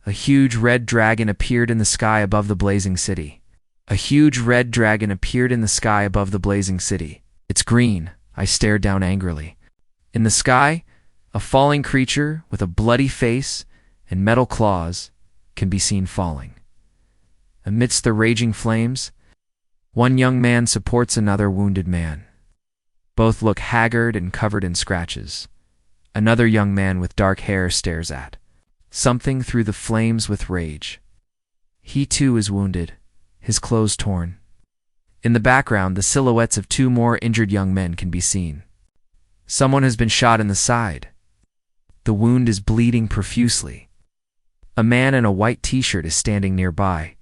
A huge red dragon appeared in the sky above the blazing city. It's green. I stared down angrily. In the sky, a falling creature with a bloody face and metal claws can be seen falling. Amidst the raging flames, one young man supports another wounded man. Both look haggard and covered in scratches. Another young man with dark hair stares at something through the flames with rage. He too is wounded, his clothes torn. In the background, the silhouettes of two more injured young men can be seen. Someone has been shot in the side. The wound is bleeding profusely. A man in a white t-shirt is standing nearby.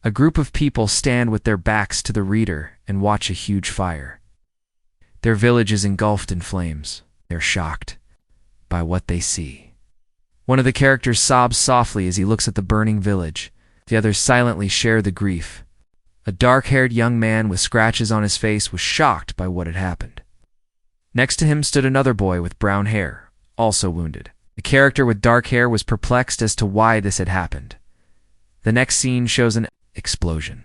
A group of people stand with their backs to the reader and watch a huge fire. Their village is engulfed in flames. They're shocked by what they see. One of the characters sobs softly as he looks at the burning village. The others silently share the grief. A dark-haired young man with scratches on his face was shocked by what had happened. Next to him stood another boy with brown hair, also wounded. The character with dark hair was perplexed as to why this had happened. The next scene shows an explosion.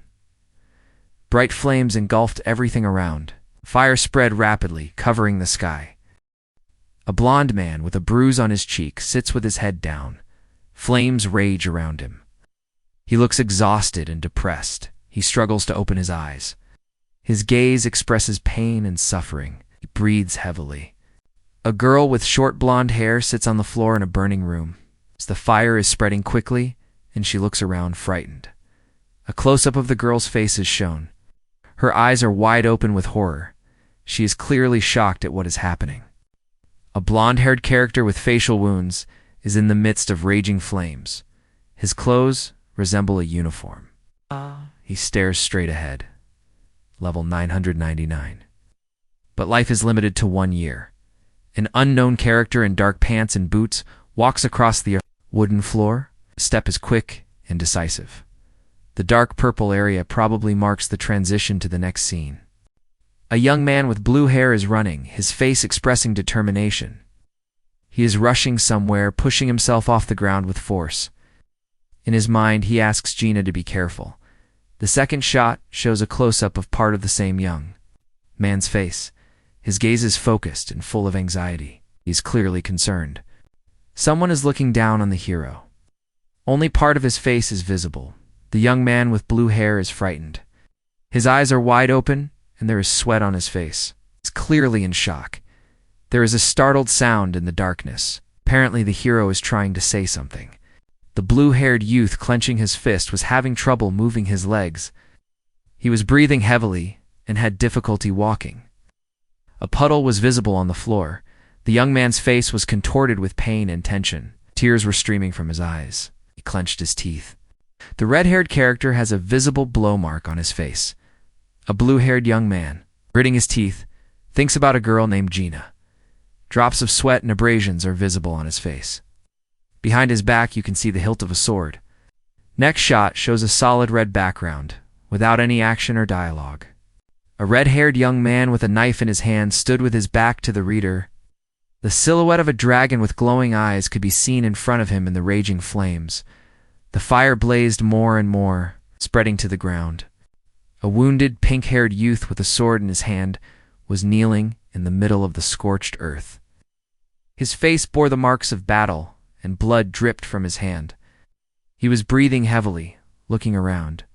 Bright flames engulfed everything around. Fire spread rapidly, covering the sky. A blond man with a bruise on his cheek sits with his head down. Flames rage around him. He looks exhausted and depressed. He struggles to open his eyes. His gaze expresses pain and suffering. He breathes heavily. A girl with short blonde hair sits on the floor in a burning room. As the fire is spreading quickly, and she looks around frightened. A close-up of the girl's face is shown. Her eyes are wide open with horror. She is clearly shocked at what is happening. A blonde-haired character with facial wounds is in the midst of raging flames. His clothes resemble a uniform. He stares straight ahead. Level 999. But life is limited to 1 year. An unknown character in dark pants and boots walks across the wooden floor. His step is quick and decisive. The dark purple area probably marks the transition to the next scene. A young man with blue hair is running, his face expressing determination. He is rushing somewhere, pushing himself off the ground with force. In his mind, he asks Gina to be careful. The second shot shows a close-up of part of the same young man's face. His gaze is focused and full of anxiety. He is clearly concerned. Someone is looking down on the hero. Only part of his face is visible. The young man with blue hair is frightened. His eyes are wide open, and there is sweat on his face. He's clearly in shock. There is a startled sound in the darkness. Apparently the hero is trying to say something. The blue-haired youth clenching his fist was having trouble moving his legs. He was breathing heavily and had difficulty walking. A puddle was visible on the floor. The young man's face was contorted with pain and tension. Tears were streaming from his eyes. He clenched his teeth. The red-haired character has a visible blow mark on his face. A blue-haired young man, gritting his teeth, thinks about a girl named Gina. Drops of sweat and abrasions are visible on his face. Behind his back, you can see the hilt of a sword. Next shot shows a solid red background, without any action or dialogue. A red-haired young man with a knife in his hand stood with his back to the reader. The silhouette of a dragon with glowing eyes could be seen in front of him in the raging flames. The fire blazed more and more, spreading to the ground. A wounded, pink-haired youth with a sword in his hand was kneeling in the middle of the scorched earth. His face bore the marks of battle, and blood dripped from his hand. He was breathing heavily, looking around.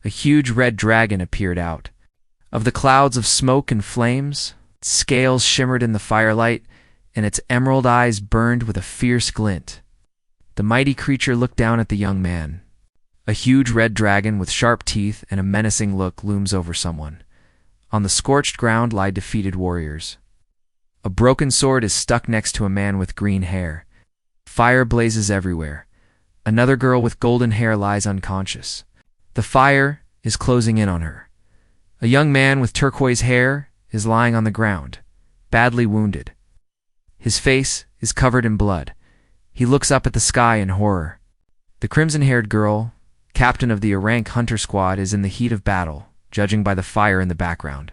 A huge red dragon appeared out. Of the clouds of smoke and flames, its scales shimmered in the firelight, and its emerald eyes burned with a fierce glint. The mighty creature looked down at the young man. A huge red dragon with sharp teeth and a menacing look looms over someone. On the scorched ground lie defeated warriors. A broken sword is stuck next to a man with green hair. Fire blazes everywhere. Another girl with golden hair lies unconscious. The fire is closing in on her. A young man with turquoise hair is lying on the ground, badly wounded. His face is covered in blood. He looks up at the sky in horror. The crimson-haired girl, captain of the Rank Hunter Squad, is in the heat of battle, judging by the fire in the background.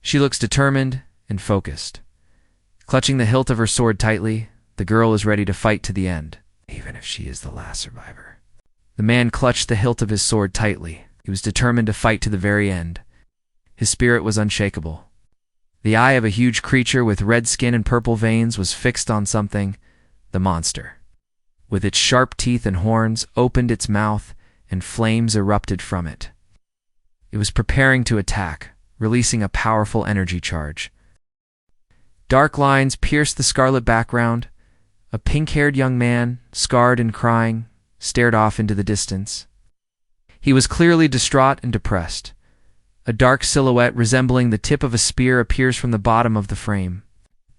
She looks determined and focused. Clutching the hilt of her sword tightly, the girl is ready to fight to the end, even if she is the last survivor. The man clutched the hilt of his sword tightly. He was determined to fight to the very end. His spirit was unshakable. The eye of a huge creature with red skin and purple veins was fixed on something, the monster. With its sharp teeth and horns, opened its mouth, and flames erupted from it. It was preparing to attack, releasing a powerful energy charge. Dark lines pierced the scarlet background. A pink-haired young man, scarred and crying, stared off into the distance. He was clearly distraught and depressed. A dark silhouette resembling the tip of a spear appears from the bottom of the frame.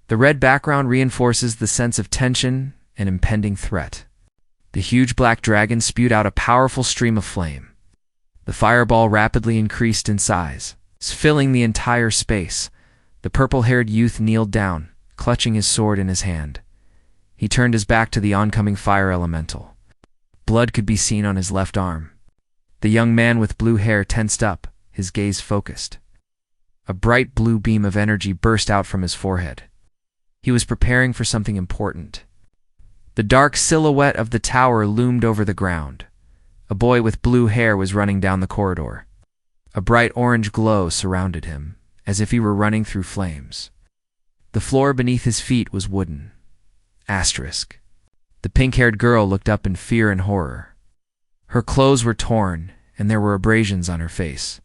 The red background reinforces the sense of tension and impending threat. The huge black dragon spewed out a powerful stream of flame. The fireball rapidly increased in size, filling the entire space. The purple-haired youth kneeled down, clutching his sword in his hand. He turned his back to the oncoming fire elemental. Blood could be seen on his left arm. The young man with blue hair tensed up, his gaze focused. A bright blue beam of energy burst out from his forehead. He was preparing for something important. The dark silhouette of the tower loomed over the ground. A boy with blue hair was running down the corridor. A bright orange glow surrounded him, as if he were running through flames. The floor beneath his feet was wooden. Asterisk. The pink-haired girl looked up in fear and horror. Her clothes were torn, and there were abrasions on her face.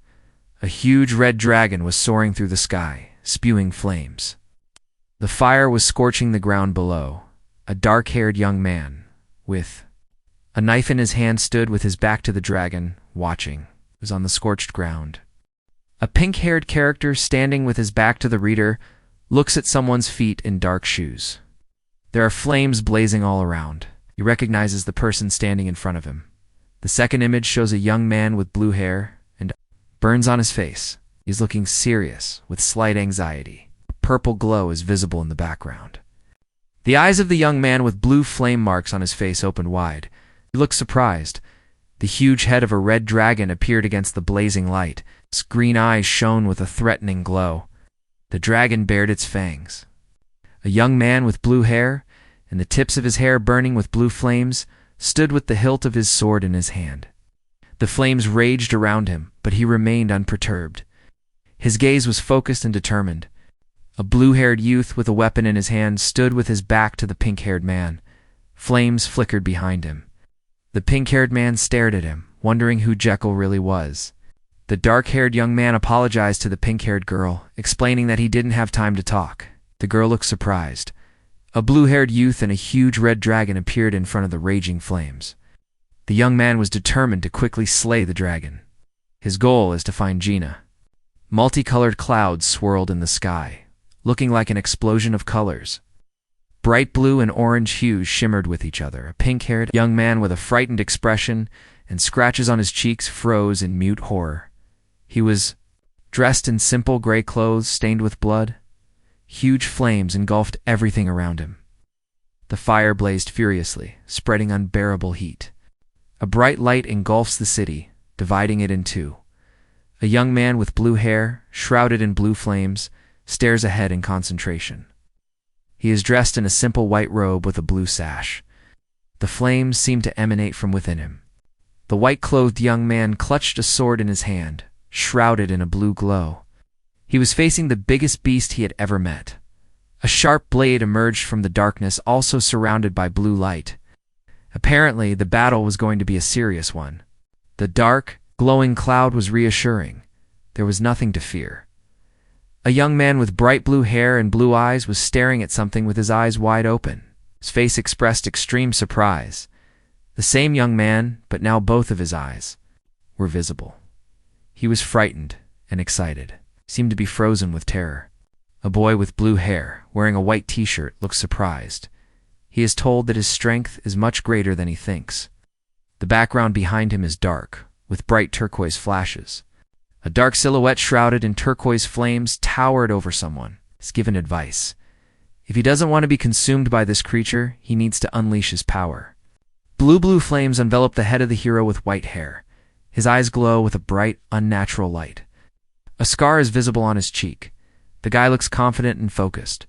A huge red dragon was soaring through the sky, spewing flames. The fire was scorching the ground below. A dark-haired young man, with a knife in his hand, stood with his back to the dragon, watching. It was on the scorched ground. A pink-haired character standing with his back to the reader looks at someone's feet in dark shoes. There are flames blazing all around. He recognizes the person standing in front of him. The second image shows a young man with blue hair and burns on his face. He's looking serious, with slight anxiety. A purple glow is visible in the background. The eyes of the young man with blue flame marks on his face opened wide. He looked surprised. The huge head of a red dragon appeared against the blazing light. Its green eyes shone with a threatening glow. The dragon bared its fangs. A young man with blue hair, and the tips of his hair burning with blue flames, stood with the hilt of his sword in his hand. The flames raged around him, but he remained unperturbed. His gaze was focused and determined. A blue-haired youth with a weapon in his hand stood with his back to the pink-haired man. Flames flickered behind him. The pink-haired man stared at him, wondering who Jekyll really was. The dark-haired young man apologized to the pink-haired girl, explaining that he didn't have time to talk. The girl looked surprised. A blue-haired youth and a huge red dragon appeared in front of the raging flames. The young man was determined to quickly slay the dragon. His goal is to find Gina. Multicolored clouds swirled in the sky, looking like an explosion of colors. Bright blue and orange hues shimmered with each other. A pink-haired young man with a frightened expression and scratches on his cheeks froze in mute horror. He was dressed in simple gray clothes stained with blood. Huge flames engulfed everything around him. The fire blazed furiously, spreading unbearable heat. A bright light engulfs the city, dividing it in two. A young man with blue hair, shrouded in blue flames, stares ahead in concentration. He is dressed in a simple white robe with a blue sash. The flames seem to emanate from within him. The white-clothed young man clutched a sword in his hand, shrouded in a blue glow. He was facing the biggest beast he had ever met. A sharp blade emerged from the darkness, also surrounded by blue light. Apparently, the battle was going to be a serious one. The dark, glowing cloud was reassuring. There was nothing to fear. A young man with bright blue hair and blue eyes was staring at something with his eyes wide open. His face expressed extreme surprise. The same young man, but now both of his eyes were visible. He was frightened and excited, seemed to be frozen with terror. A boy with blue hair, wearing a white t-shirt, looks surprised. He is told that his strength is much greater than he thinks. The background behind him is dark, with bright turquoise flashes. A dark silhouette shrouded in turquoise flames towered over someone. He's given advice. If he doesn't want to be consumed by this creature, he needs to unleash his power. Blue flames envelop the head of the hero with white hair. His eyes glow with a bright, unnatural light. A scar is visible on his cheek. The guy looks confident and focused.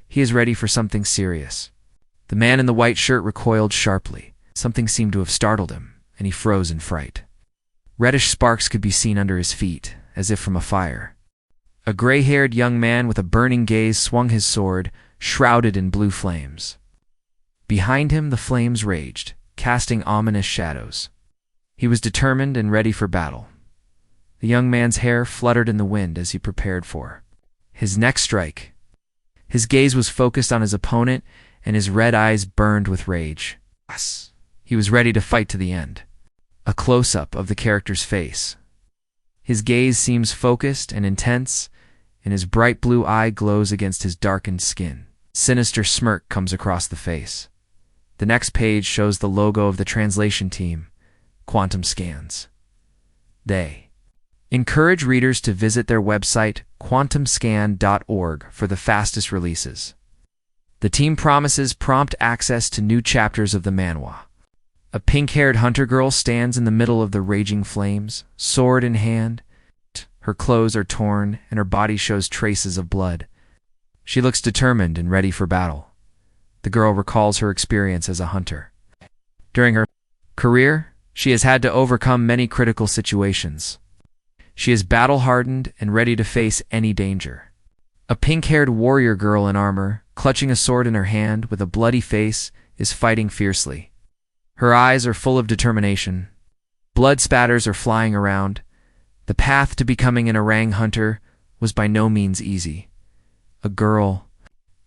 He is ready for something serious. The man in the white shirt recoiled sharply. Something seemed to have startled him, and he froze in fright. Reddish sparks could be seen under his feet, as if from a fire. A gray-haired young man with a burning gaze swung his sword, shrouded in blue flames. Behind him the flames raged, casting ominous shadows. He was determined and ready for battle. The young man's hair fluttered in the wind as he prepared for his next strike. His gaze was focused on his opponent, and his red eyes burned with rage. He was ready to fight to the end. A close-up of the character's face. His gaze seems focused and intense, and his bright blue eye glows against his darkened skin. Sinister smirk comes across the face. The next page shows the logo of the translation team, Quantum Scans. They encourage readers to visit their website, quantumscan.org, for the fastest releases. The team promises prompt access to new chapters of the manhwa. A pink-haired hunter girl stands in the middle of the raging flames, sword in hand. Her clothes are torn, and her body shows traces of blood. She looks determined and ready for battle. The girl recalls her experience as a hunter. During her career, she has had to overcome many critical situations. She is battle-hardened and ready to face any danger. A pink-haired warrior girl in armor, clutching a sword in her hand with a bloody face, is fighting fiercely. Her eyes are full of determination. Blood spatters are flying around. The path to becoming an orang hunter was by no means easy. A girl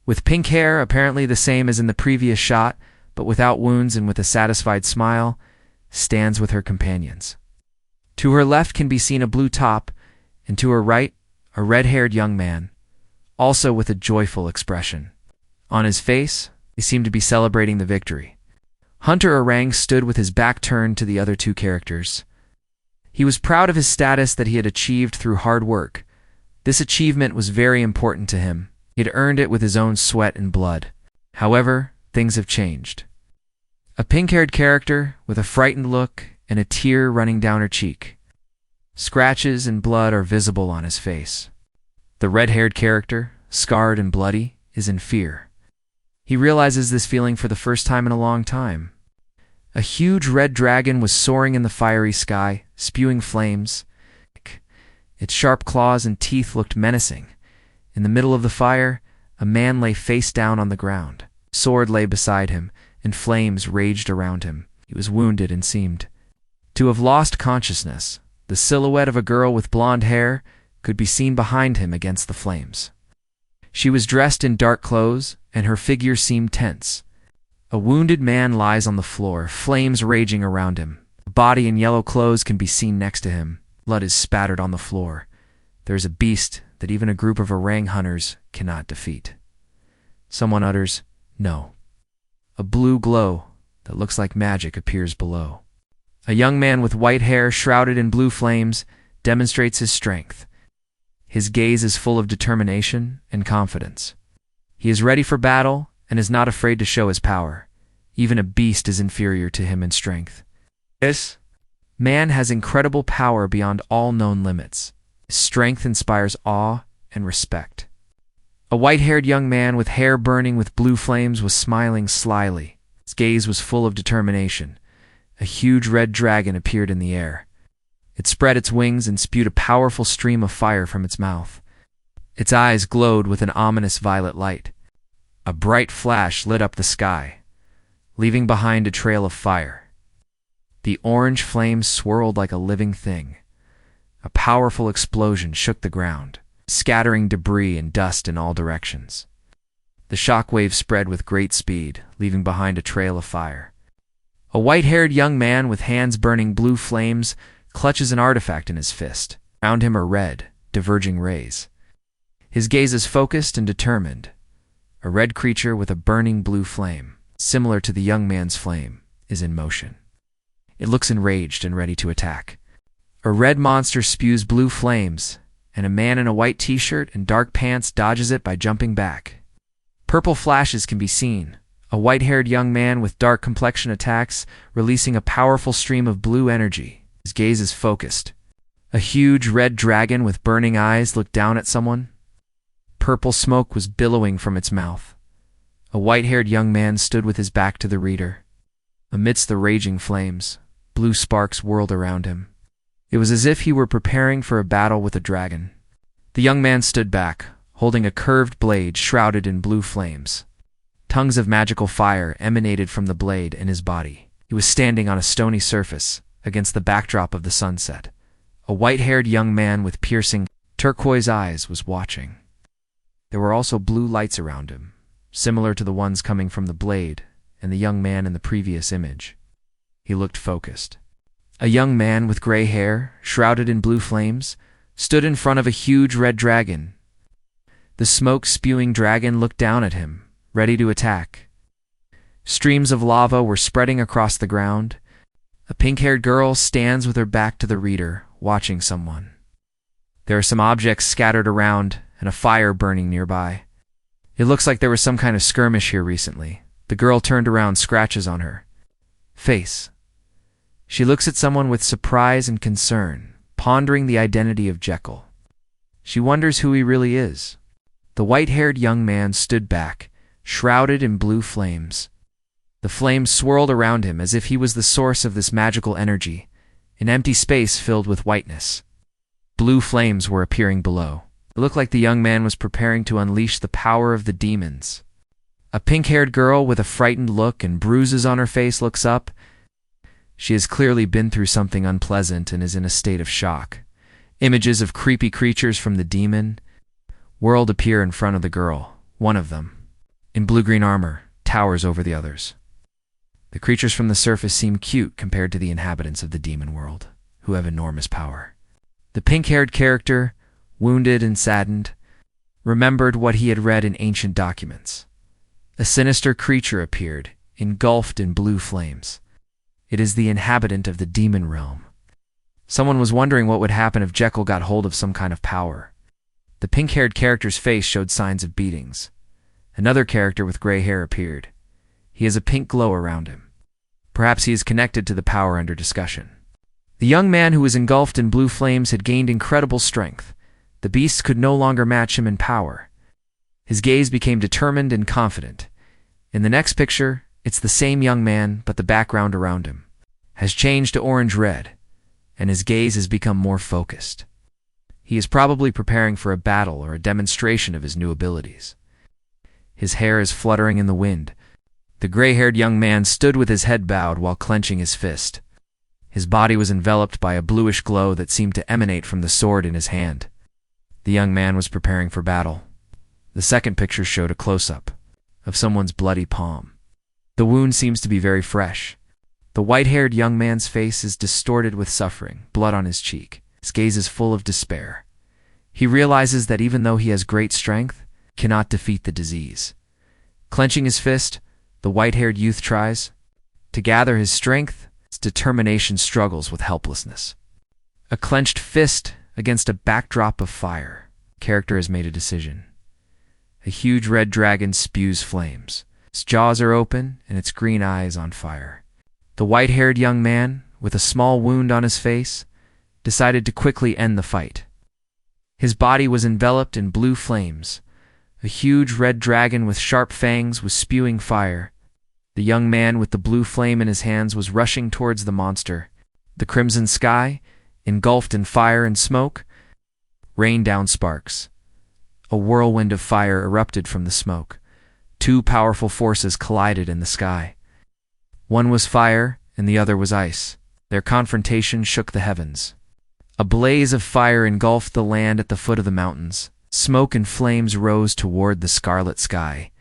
with pink hair, apparently the same as in the previous shot, but without wounds and with a satisfied smile, stands with her companions. To her left can be seen a blue top, and to her right, a red-haired young man, also with a joyful expression. On his face, they seem to be celebrating the victory. Hunter Orang stood with his back turned to the other two characters. He was proud of his status that he had achieved through hard work. This achievement was very important to him. He had earned it with his own sweat and blood. However, things have changed. A pink-haired character with a frightened look and a tear running down her cheek. Scratches and blood are visible on his face. The red-haired character, scarred and bloody, is in fear. He realizes this feeling for the first time in a long time. A huge red dragon was soaring in the fiery sky, spewing flames. Its sharp claws and teeth looked menacing. In the middle of the fire, a man lay face down on the ground. A sword lay beside him, and flames raged around him. He was wounded and seemed to have lost consciousness. The silhouette of a girl with blonde hair could be seen behind him against the flames. She was dressed in dark clothes, and her figure seemed tense. A wounded man lies on the floor, flames raging around him. A body in yellow clothes can be seen next to him. Blood is spattered on the floor. There is a beast that even a group of orang hunters cannot defeat. Someone utters, No. A blue glow that looks like magic appears below. A young man with white hair shrouded in blue flames demonstrates his strength. His gaze is full of determination and confidence. He is ready for battle and is not afraid to show his power. Even a beast is inferior to him in strength. This man has incredible power beyond all known limits. His strength inspires awe and respect. A white-haired young man with hair burning with blue flames was smiling slyly. His gaze was full of determination. A huge red dragon appeared in the air. It spread its wings and spewed a powerful stream of fire from its mouth. Its eyes glowed with an ominous violet light. A bright flash lit up the sky, leaving behind a trail of fire. The orange flames swirled like a living thing. A powerful explosion shook the ground, scattering debris and dust in all directions. The shockwave spread with great speed, leaving behind a trail of fire. A white-haired young man with hands burning blue flames clutches an artifact in his fist. Around him are red, diverging rays. His gaze is focused and determined. A red creature with a burning blue flame, similar to the young man's flame, is in motion. It looks enraged and ready to attack. A red monster spews blue flames, and a man in a white t-shirt and dark pants dodges it by jumping back. Purple flashes can be seen. A white-haired young man with dark complexion attacks, releasing a powerful stream of blue energy. His gaze is focused. A huge red dragon with burning eyes looked down at someone. Purple smoke was billowing from its mouth. A white-haired young man stood with his back to the reader. Amidst the raging flames, blue sparks whirled around him. It was as if he were preparing for a battle with a dragon. The young man stood back, holding a curved blade shrouded in blue flames. Tongues of magical fire emanated from the blade in his body. He was standing on a stony surface, against the backdrop of the sunset. A white-haired young man with piercing, turquoise eyes was watching. There were also blue lights around him, similar to the ones coming from the blade and the young man in the previous image. He looked focused. A young man with gray hair, shrouded in blue flames, stood in front of a huge red dragon. The smoke-spewing dragon looked down at him, ready to attack. Streams of lava were spreading across the ground. A pink-haired girl stands with her back to the reader, watching someone. There are some objects scattered around and a fire burning nearby. It looks like there was some kind of skirmish here recently. The girl turned around, scratches on her face. She looks at someone with surprise and concern, pondering the identity of Jekyll. She wonders who he really is. The white-haired young man stood back, shrouded in blue flames. The flames swirled around him as if he was the source of this magical energy, an empty space filled with whiteness. Blue flames were appearing below. It looked like the young man was preparing to unleash the power of the demons. A pink-haired girl with a frightened look and bruises on her face looks up. She has clearly been through something unpleasant and is in a state of shock. Images of creepy creatures from the demon world appear in front of the girl. One of them, in blue-green armor, towers over the others. The creatures from the surface seem cute compared to the inhabitants of the demon world, who have enormous power. The pink-haired character, wounded and saddened, remembered what he had read in ancient documents. A sinister creature appeared, engulfed in blue flames. It is the inhabitant of the demon realm. Someone was wondering what would happen if Jekyll got hold of some kind of power. The pink-haired character's face showed signs of beatings. Another character with gray hair appeared. He has a pink glow around him. Perhaps he is connected to the power under discussion. The young man who was engulfed in blue flames had gained incredible strength. The beasts could no longer match him in power. His gaze became determined and confident. In the next picture, it's the same young man, but the background around him has changed to orange-red, and his gaze has become more focused. He is probably preparing for a battle or a demonstration of his new abilities. His hair is fluttering in the wind. The gray-haired young man stood with his head bowed while clenching his fist. His body was enveloped by a bluish glow that seemed to emanate from the sword in his hand. The young man was preparing for battle. The second picture showed a close-up of someone's bloody palm. The wound seems to be very fresh. The white-haired young man's face is distorted with suffering, blood on his cheek. His gaze is full of despair. He realizes that even though he has great strength, cannot defeat the disease. Clenching his fist, the white-haired youth tries to gather his strength. His determination struggles with helplessness. A clenched fist against a backdrop of fire. Character has made a decision. A huge red dragon spews flames. Its jaws are open and its green eyes on fire. The white-haired young man, with a small wound on his face, decided to quickly end the fight. His body was enveloped in blue flames. A huge red dragon with sharp fangs was spewing fire. The young man with the blue flame in his hands was rushing towards the monster. The crimson sky, engulfed in fire and smoke, rained down sparks. A whirlwind of fire erupted from the smoke. Two powerful forces collided in the sky. One was fire and the other was ice. Their confrontation shook the heavens. A blaze of fire engulfed the land at the foot of the mountains. Smoke and flames rose toward the scarlet sky.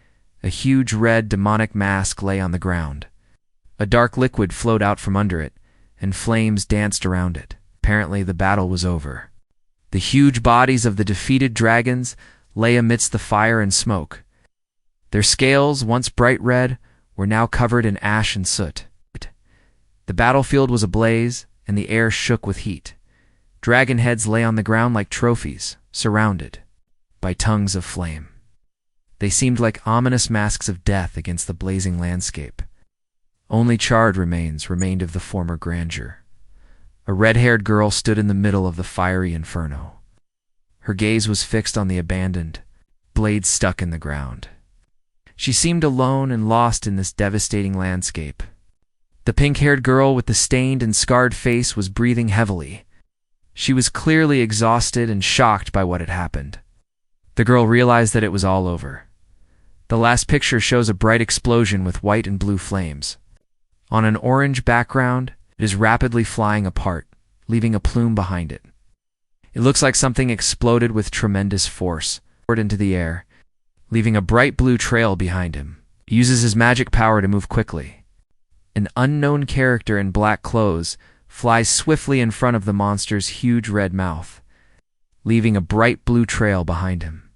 A huge red demonic mask lay on the ground. A dark liquid flowed out from under it, and flames danced around it. Apparently the battle was over. The huge bodies of the defeated dragons lay amidst the fire and smoke. Their scales, once bright red, were now covered in ash and soot. The battlefield was ablaze, and the air shook with heat. Dragon heads lay on the ground like trophies, surrounded by tongues of flame. They seemed like ominous masks of death against the blazing landscape. Only charred remains remained of the former grandeur. A red-haired girl stood in the middle of the fiery inferno. Her gaze was fixed on the abandoned, blade stuck in the ground. She seemed alone and lost in this devastating landscape. The pink-haired girl with the stained and scarred face was breathing heavily. She was clearly exhausted and shocked by what had happened. The girl realized that it was all over. The last picture shows a bright explosion with white and blue flames. On an orange background, it is rapidly flying apart, leaving a plume behind it. It looks like something exploded with tremendous force, into the air, leaving a bright blue trail behind him. He uses his magic power to move quickly. An unknown character in black clothes flies swiftly in front of the monster's huge red mouth, leaving a bright blue trail behind him.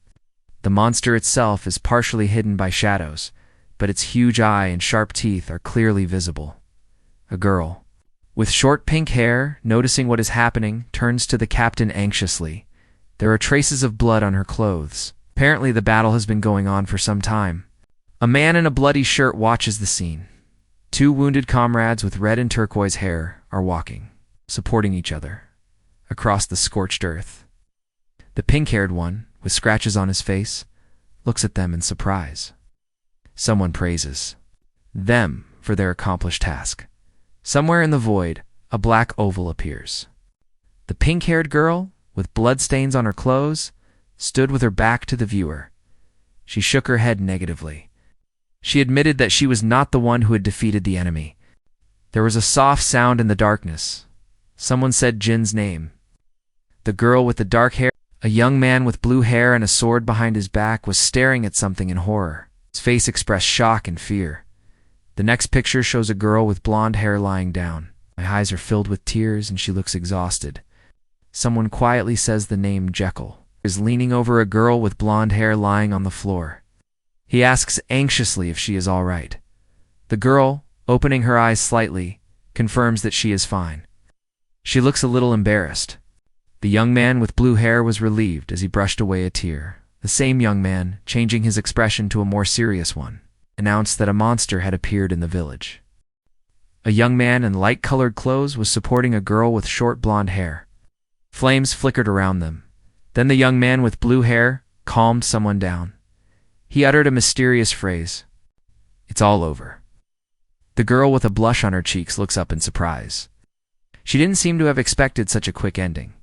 The monster itself is partially hidden by shadows, but its huge eye and sharp teeth are clearly visible. A girl, with short pink hair, noticing what is happening, turns to the captain anxiously. There are traces of blood on her clothes. Apparently the battle has been going on for some time. A man in a bloody shirt watches the scene. Two wounded comrades with red and turquoise hair are walking, supporting each other, across the scorched earth. The pink-haired one, with scratches on his face, looks at them in surprise. Someone praises them for their accomplished task. Somewhere in the void, a black oval appears. The pink-haired girl, with bloodstains on her clothes, stood with her back to the viewer. She shook her head negatively. She admitted that she was not the one who had defeated the enemy. There was a soft sound in the darkness. Someone said Jin's name. The girl with the dark hair, a young man with blue hair and a sword behind his back, was staring at something in horror. His face expressed shock and fear. The next picture shows a girl with blonde hair lying down. Her eyes are filled with tears and she looks exhausted. Someone quietly says the name Jekyll. Is leaning over a girl with blonde hair lying on the floor. He asks anxiously if she is all right. The girl, opening her eyes slightly, confirms that she is fine. She looks a little embarrassed. The young man with blue hair was relieved as he brushed away a tear. The same young man, changing his expression to a more serious one, announced that a monster had appeared in the village. A young man in light-colored clothes was supporting a girl with short blonde hair. Flames flickered around them. Then the young man with blue hair calmed someone down. He uttered a mysterious phrase. "It's all over." The girl with a blush on her cheeks looks up in surprise. She didn't seem to have expected such a quick ending.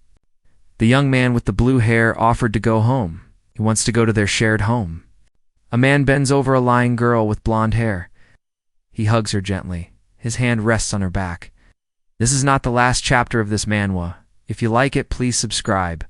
The young man with the blue hair offered to go home. He wants to go to their shared home. A man bends over a lying girl with blonde hair. He hugs her gently. His hand rests on her back. This is not the last chapter of this manhwa. If you like it, please subscribe.